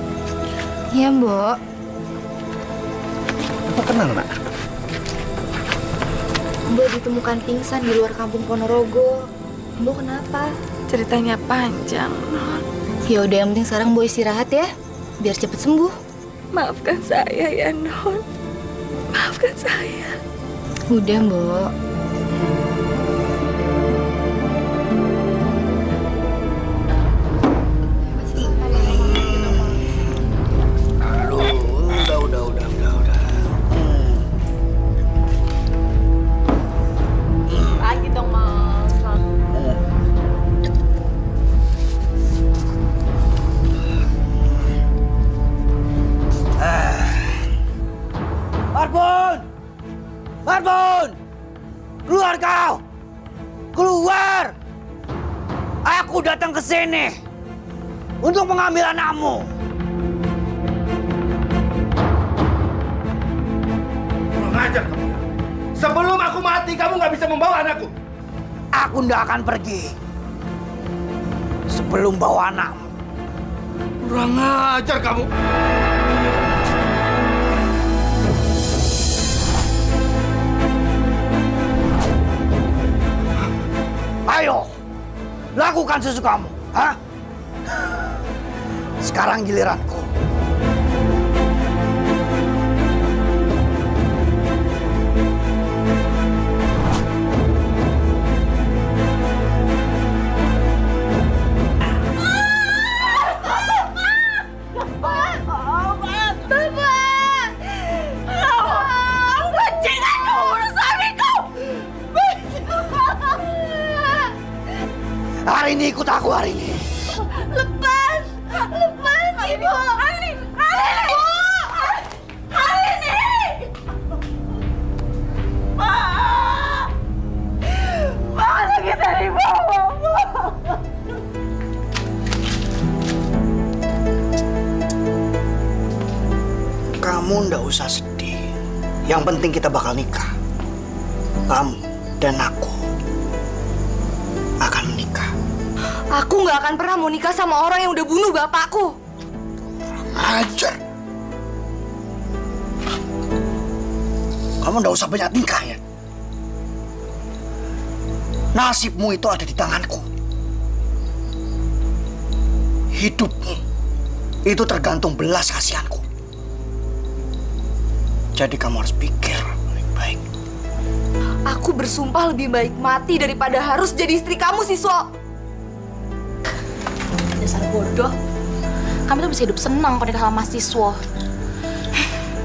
Iya, Mbok.
Apa kenal, Nak?
Mbok ditemukan pingsan di luar kampung Ponorogo. Mbok kenapa?
Ceritanya panjang, Non.
Ya udah, yang penting sekarang Mbok istirahat ya, biar cepet sembuh.
Maafkan saya ya, Non. Maafkan saya.
Udah, Mbok.
Udah.
Lagi dong, Mas.
Marbun! Keluar kau! Keluar! Aku datang ke sini untuk mengambil anakmu.
Kurang ajar kamu. Sebelum aku mati, kamu nggak bisa membawa anakku.
Aku nggak akan pergi sebelum bawa anakmu.
Kurang ajar kamu.
Ayo, lakukan sesukamu, ha? Sekarang giliranku. Hari ini ikut aku hari ini.
Lepas Ibu. Harini. Pak lagi dari bawah.
Kamu ndak usah sedih. Yang penting kita bakal nikah. Kamu dan aku akan menikah.
Aku nggak akan pernah mau nikah sama orang yang udah bunuh bapakku.
Ajar. Kamu ndak usah banyak tingkah ya. Nasibmu itu ada di tanganku. Hidupmu itu tergantung belas kasihanku. Jadi kamu harus pikir baik-baik.
Aku bersumpah lebih baik mati daripada harus jadi istri kamu, Siswo.
Dasar bodoh. Kamu tuh bisa hidup senang kalau nikah sama Mas Siswo.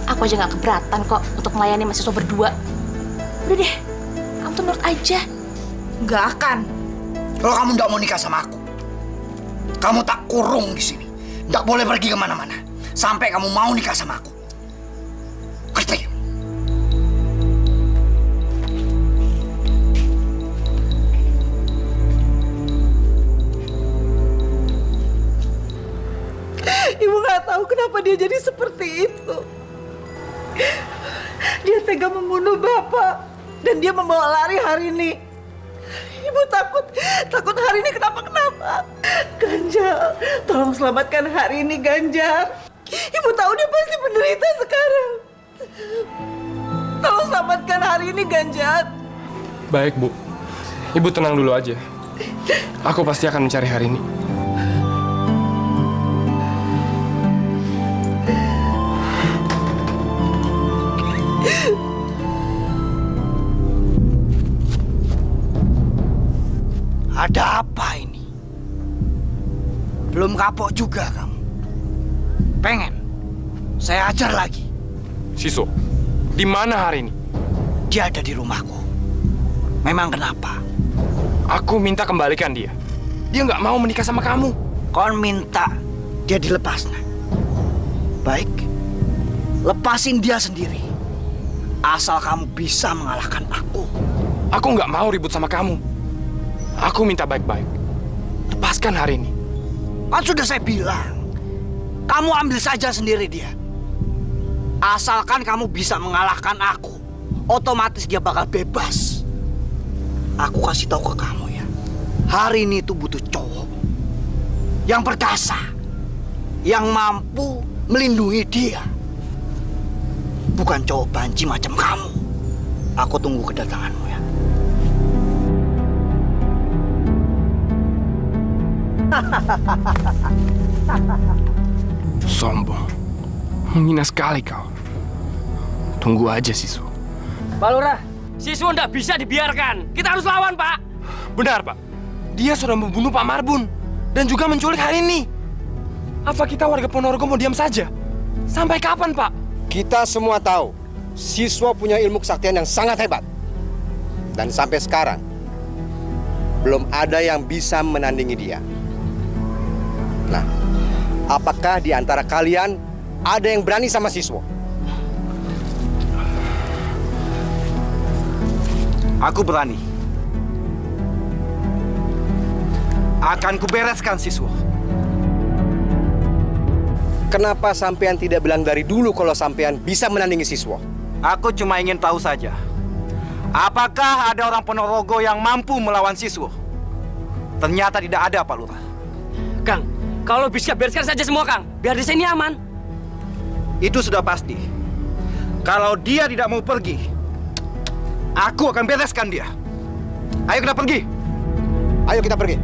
Aku aja nggak keberatan kok untuk melayani Mas Siswo berdua. Udah deh, kamu tuh nurut aja.
Nggak akan.
Kalau kamu nggak mau nikah sama aku, kamu tak kurung di sini. Nggak boleh pergi kemana-mana sampai kamu mau nikah sama aku. Ngerti?
Ibu nggak tahu kenapa dia jadi seperti itu. Dia tega membunuh Bapak dan dia membawa lari hari ini. Ibu takut hari ini kenapa-kenapa. Ganjar, tolong selamatkan hari ini, Ganjar. Ibu tahu dia pasti menderita sekarang. Tolong selamatkan hari ini, Ganjar.
Baik, Bu. Ibu tenang dulu aja. Aku pasti akan mencari hari ini.
Ada apa ini? Belum kapok juga kamu. Pengen saya ajar lagi.
Siswo, di mana hari ini?
Dia ada di rumahku. Memang kenapa?
Aku minta kembalikan dia. Dia nggak mau menikah sama kamu.
Kon minta dia dilepas, nah. Baik, lepasin dia sendiri. Asal kamu bisa mengalahkan aku.
Aku nggak mau ribut sama kamu. Aku minta baik-baik. Lepaskan hari ini.
Kan sudah saya bilang, kamu ambil saja sendiri dia. Asalkan kamu bisa mengalahkan aku, otomatis dia bakal bebas. Aku kasih tahu ke kamu ya, hari ini tuh butuh cowok yang perkasa, yang mampu melindungi dia. Bukan cowok banci macam kamu. Aku tunggu kedatanganmu ya.
Sombong. Menghina sekali kau. Tunggu aja, Siswo.
Pak Lurah, Siswo nggak bisa dibiarkan. Kita harus lawan, Pak.
Benar, Pak. Dia sudah membunuh Pak Marbun dan juga menculik Harini. Apa kita warga Ponorogo mau diam saja? Sampai kapan, Pak?
Kita semua tahu, Siswo punya ilmu kesaktian yang sangat hebat. Dan sampai sekarang, belum ada yang bisa menandingi dia. Nah, apakah di antara kalian ada yang berani sama Siswo?
Aku berani. Akan kubereskan Siswo.
Kenapa sampean tidak bilang dari dulu kalau sampean bisa menandingi Siswo?
Aku cuma ingin tahu saja. Apakah ada orang Ponorogo yang mampu melawan Siswo? Ternyata tidak ada, Pak Lurah.
Kang, kalau bisa bereskan saja semua, Kang. Biar di sini aman.
Itu sudah pasti. Kalau dia tidak mau pergi, aku akan bereskan dia. Ayo kita pergi.
Ayo kita pergi.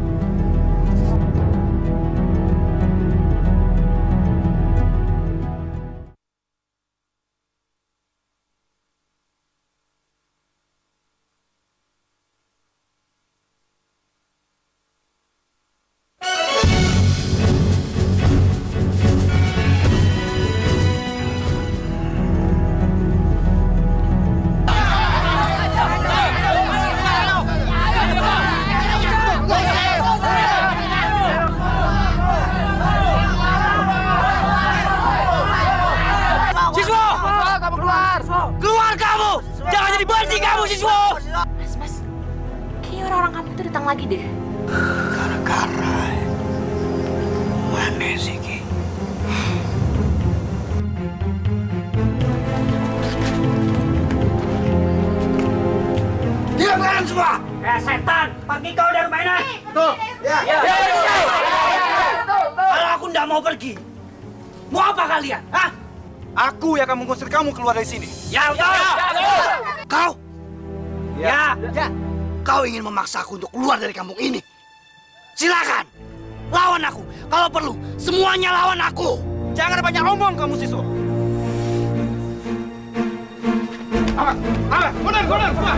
Mas, kayaknya orang-orang kampung itu datang lagi deh.
Gara-gara mana sih Ki? Diam kalian semua!
Setan, pergi kau dari rumah ini.
Tuh, ya. Kalau aku nggak mau pergi, mau apa kalian? Hah?
Aku yang akan mengusir kamu keluar dari sini.
Ya. Kau? Ya. Kau ingin memaksa aku untuk keluar dari kampung ini? Silakan, lawan aku. Kalau perlu, semuanya lawan aku.
Jangan banyak omong kamu, Siswo. Mundur, semua.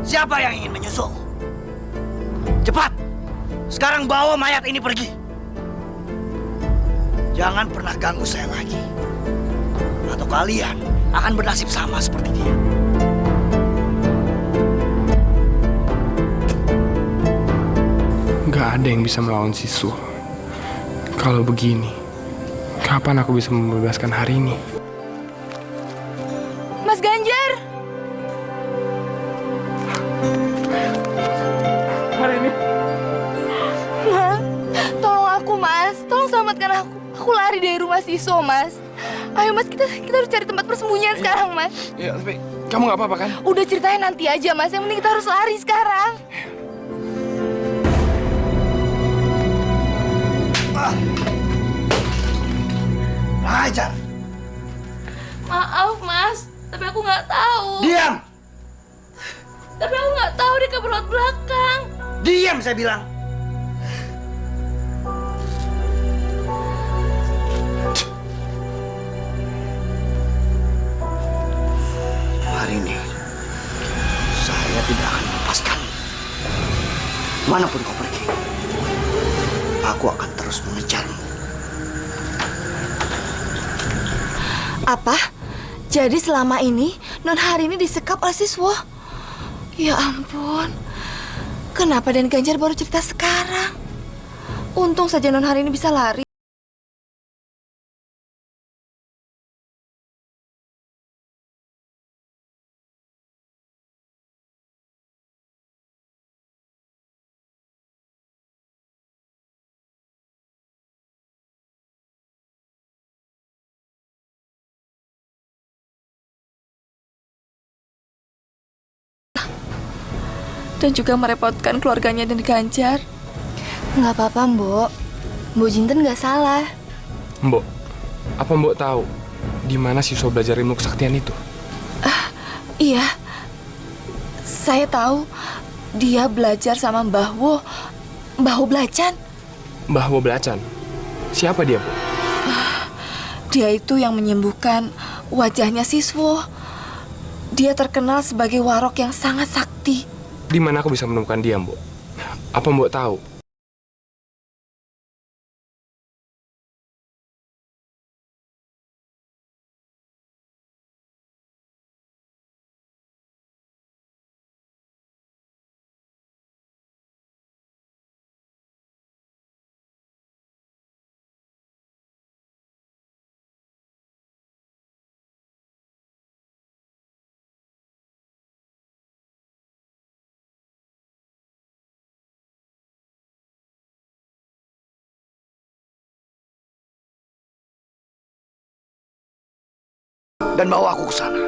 Siapa yang ingin menyusul? Cepat! Sekarang bawa mayat ini pergi. Jangan pernah ganggu saya lagi. Atau kalian akan bernasib sama seperti dia.
Gak ada yang bisa melawan Siswo. Kalau begini, kapan aku bisa membebaskan Harini?
Mas Ganjar!
Harini?
Ma, tolong aku, Mas. Tolong selamatkan aku. Aku lari dari rumah Siswo, Mas. Ayo, Mas, kita harus cari tempat persembunyian sekarang, Mas.
Ya, tapi kamu gak apa-apa kan?
Udah ceritain nanti aja, Mas. Yang penting kita harus lari sekarang.
Ajar.
Maaf, Mas. Tapi aku nggak tahu.
Diam!
Tapi aku nggak tahu dia kabur lewat belakang.
Diam, saya bilang. Kemanapun kau pergi, aku akan terus mengejarmu.
Apa? Jadi selama ini Non Harini disekap oleh Siswo? Ya ampun. Kenapa Den Ganjar baru cerita sekarang? Untung saja Non Harini bisa lari. Dan juga merepotkan keluarganya Den Ganjar. Nggak apa-apa, Mbok. Mbok Jinten nggak salah.
Mbok, apa Mbok tahu di mana siswa belajar ilmu kesaktian itu?
Iya, saya tahu. Dia belajar sama Mbah Wo Blacan.
Mbah Wo Blacan? Siapa dia, Bu?
Dia itu yang menyembuhkan wajahnya Siswo. Dia terkenal sebagai warok yang sangat sakti.
Di mana aku bisa menemukan dia, Mbok? Apa Mbok tahu?
Dan bawa aku ke sana.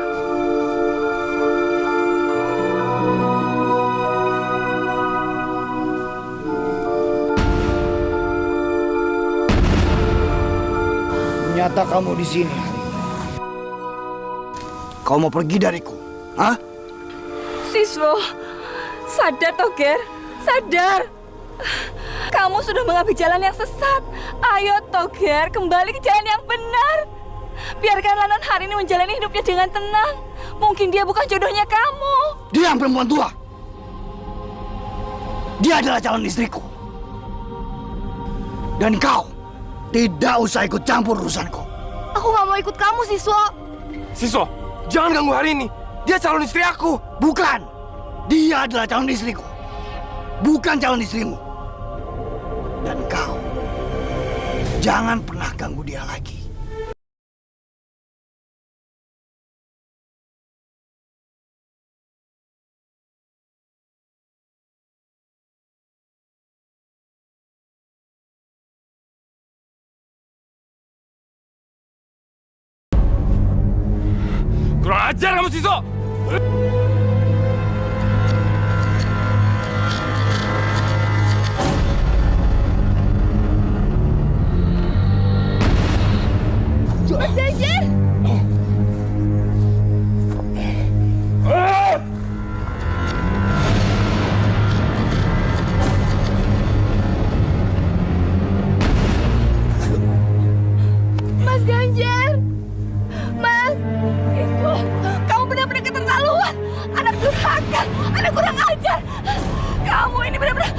Ternyata kamu di sini hari ini. Kau mau pergi dariku? Hah?
Siswo, sadar Toger, sadar. Kamu sudah mengambil jalan yang sesat. Ayo Toger, kembali ke jalan yang benar. Biarkanlah Non Harini menjalani hidupnya dengan tenang. Mungkin dia bukan jodohnya kamu.
Diam, perempuan tua. Dia adalah calon istriku. Dan kau tidak usah ikut campur urusanku.
Aku nggak mau ikut kamu, Siswo.
Siswo, jangan ganggu Harini. Dia calon istri aku.
Bukan. Dia adalah calon istriku. Bukan calon istrimu. Dan kau jangan pernah ganggu dia lagi.
Kurang ajar kamu, Siswo!
Mas Ganjar! Mas Ganjar! Mas! Itu! Kamu benar-benar keterlaluan! Anak durhaka! Anak kurang ajar! Kamu ini benar-benar...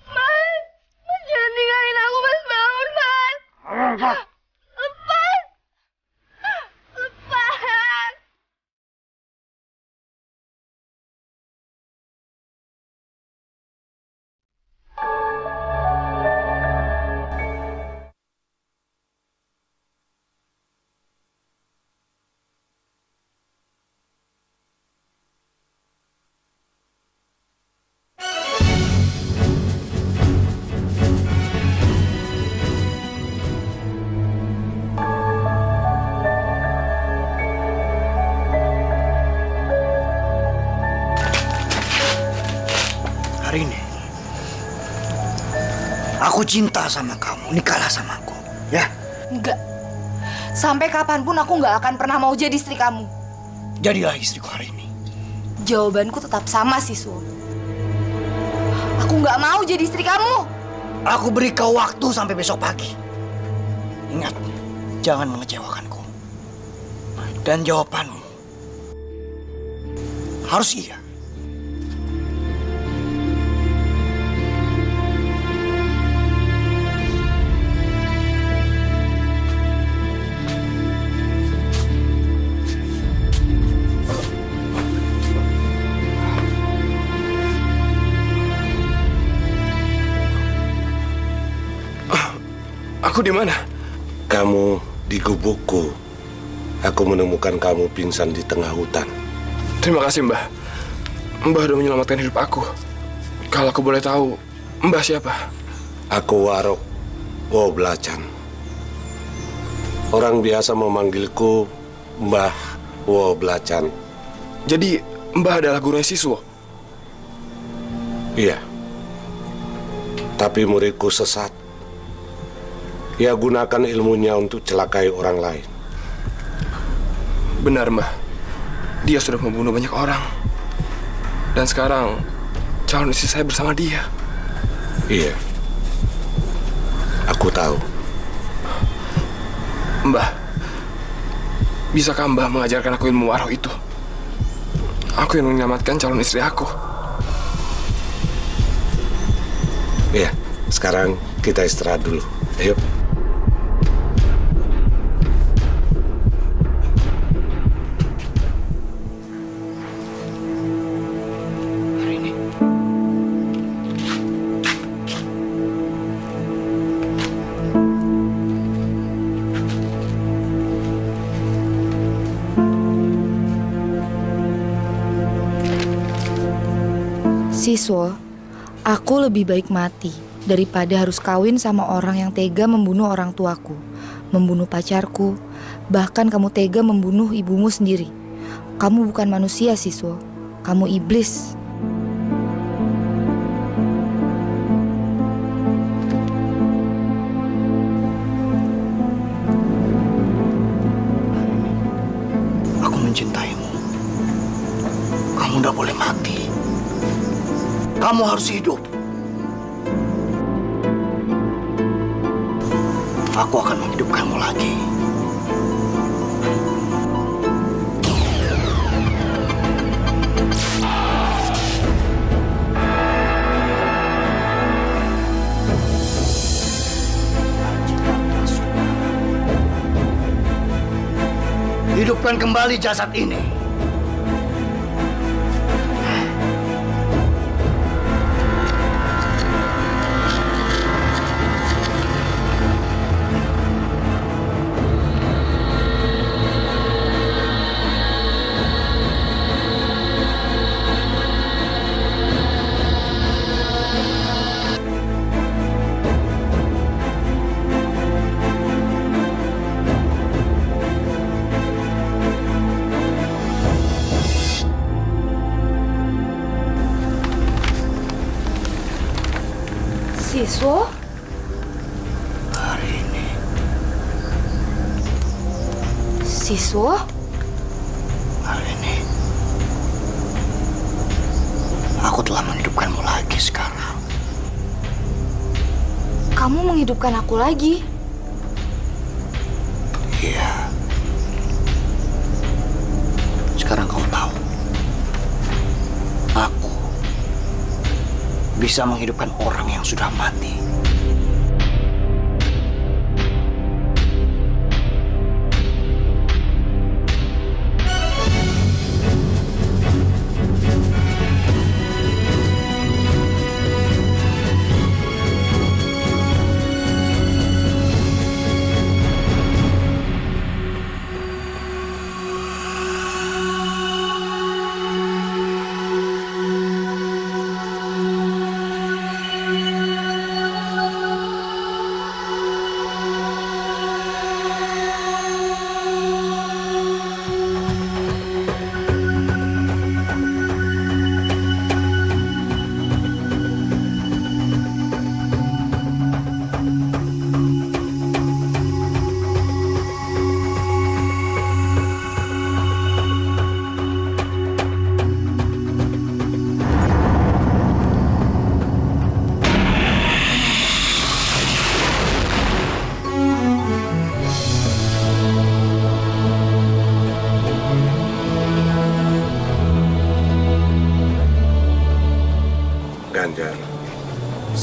Mas, jangan tinggalin aku, Mas. Bangun, Mas. Lepas. Lepas.
Hari ini aku cinta sama kamu, nikahlah sama aku, ya?
Enggak. Sampai kapanpun aku nggak akan pernah mau jadi istri kamu.
Jadilah istriku hari ini.
Jawabanku tetap sama, Siswo. Aku nggak mau jadi istri kamu.
Aku beri kau waktu sampai besok pagi. Ingat, jangan mengecewakanku. Dan jawabanmu harus iya.
Aku di mana?
Kamu di gubukku. Aku menemukan kamu pingsan di tengah hutan.
Terima kasih, Mbah. Mbah udah menyelamatkan hidup aku. Kalau aku boleh tahu, Mbah siapa?
Aku Warok Woblacan. Orang biasa memanggilku Mbah Woblacan.
Jadi, Mbah adalah gurunya Siswo?
Iya. Tapi muridku sesat. Ia gunakan ilmunya untuk celakai orang lain.
Benar, Mbah. Dia sudah membunuh banyak orang. Dan sekarang calon istri saya bersama dia.
Iya. Aku tahu.
Mbah, bisakah Mbah mengajarkan aku ilmu waroh itu? Aku yang menyelamatkan calon istri aku.
Iya, sekarang kita istirahat dulu. Ayo.
Siswo, aku lebih baik mati daripada harus kawin sama orang yang tega membunuh orang tuaku, membunuh pacarku, bahkan kamu tega membunuh ibumu sendiri. Kamu bukan manusia, Siswo. Kamu iblis.
Aku mencintaimu. Kamu tidak boleh mati. Kamu harus hidup. Aku akan menghidupkanmu lagi. Hidupkan kembali jasad ini.
Siswo?
Hari ini.
Siswo?
Hari ini. Aku telah menghidupkanmu lagi sekarang.
Kamu menghidupkan aku lagi?
Iya. Sekarang kau tahu. Aku bisa menghidupkan orang yang sudah mati.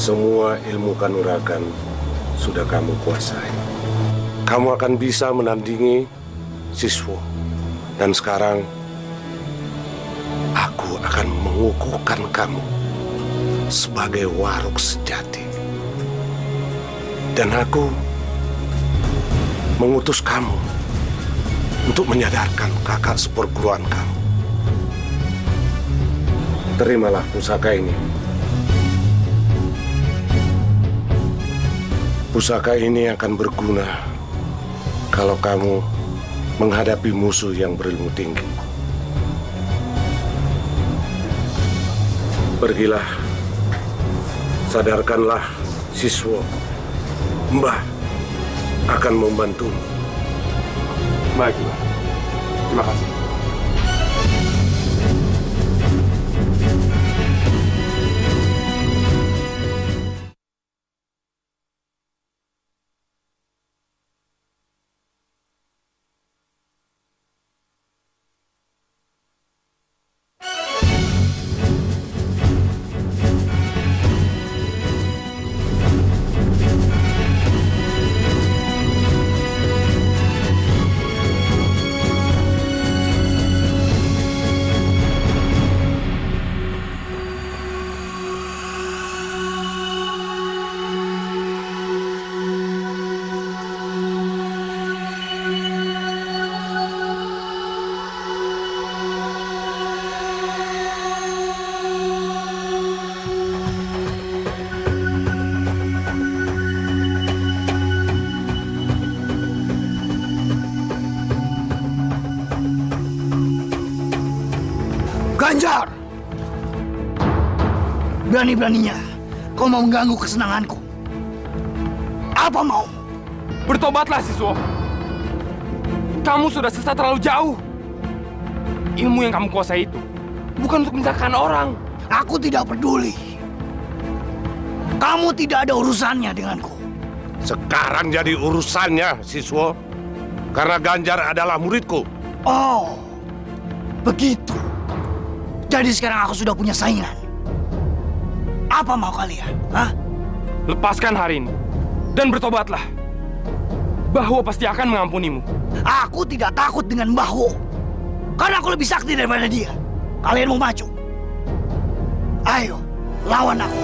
semua ilmu kanuragan sudah kamu kuasai. Kamu akan bisa menandingi Siswo. Dan sekarang, aku akan mengukuhkan kamu sebagai warog sejati. Dan aku mengutus kamu untuk menyadarkan kakak seperguruan kamu. Terimalah pusaka ini. Pusaka ini akan berguna kalau kamu menghadapi musuh yang berilmu tinggi. Pergilah, sadarkanlah Siswo. Mbah akan membantumu.
Baiklah. Terima kasih.
Ganjar! Berani-beraninya kau mau mengganggu kesenanganku. Apa mau?
Bertobatlah, Siswo. Kamu sudah sesat terlalu jauh. Ilmu yang kamu kuasai itu bukan untuk menyusahkan orang.
Aku tidak peduli. Kamu tidak ada urusannya denganku.
Sekarang jadi urusannya, Siswo. Karena Ganjar adalah muridku.
Oh, begitu. Jadi sekarang aku sudah punya saingan. Apa mau kalian? Hah?
Lepaskan hari ini dan bertobatlah. Bahwa pasti akan mengampunimu.
Aku tidak takut dengan Bahwo. Karena aku lebih sakti daripada dia. Kalian mau maju? Ayo, lawan aku.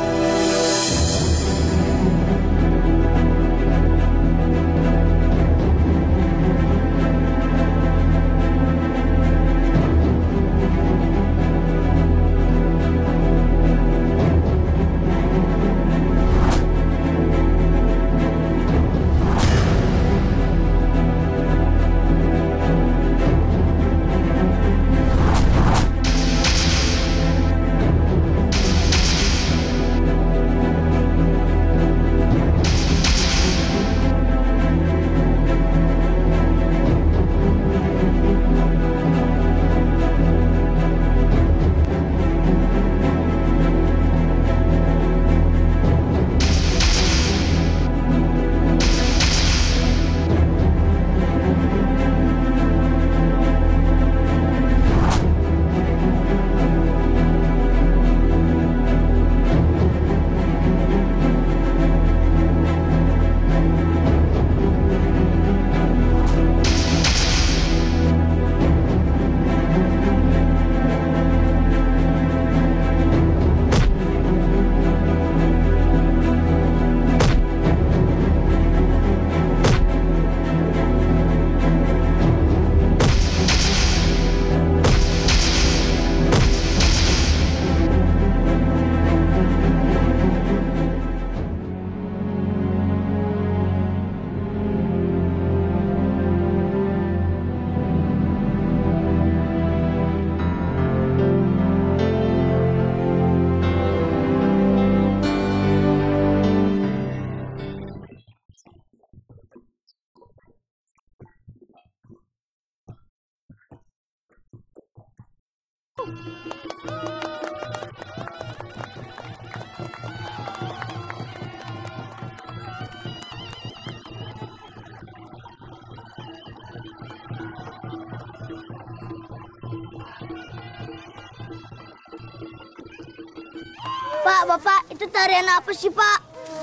Bapak, itu tarian apa sih, Pak?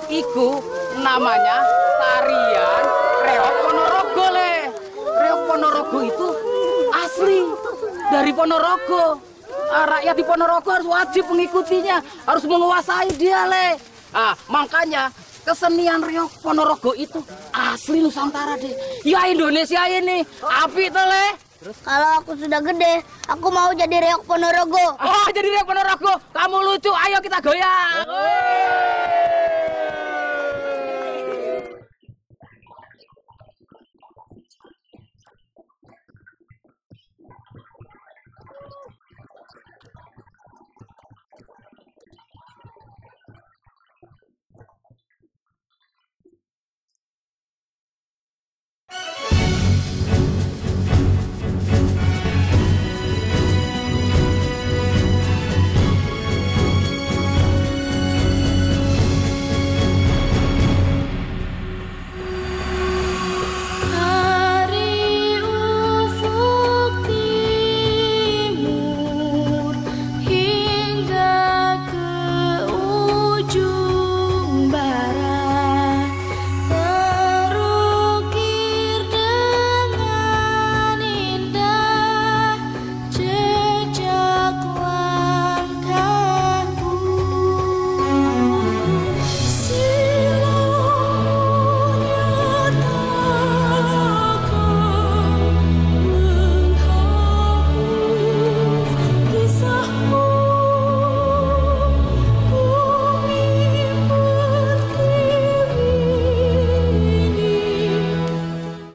Iku namanya tarian Reok Ponorogo, Le. Reok Ponorogo itu asli dari Ponorogo. Rakyat di Ponorogo harus wajib mengikutinya, harus menguasai dia, Le. Makanya kesenian Reok Ponorogo itu asli Nusantara deh. Ya Indonesia ini, apik tuh, Le.
Kalau aku sudah gede, aku mau jadi Reok Ponorogo.
Oh, jadi Reok Ponorogo. Kamu lucu, ayo kita goyang.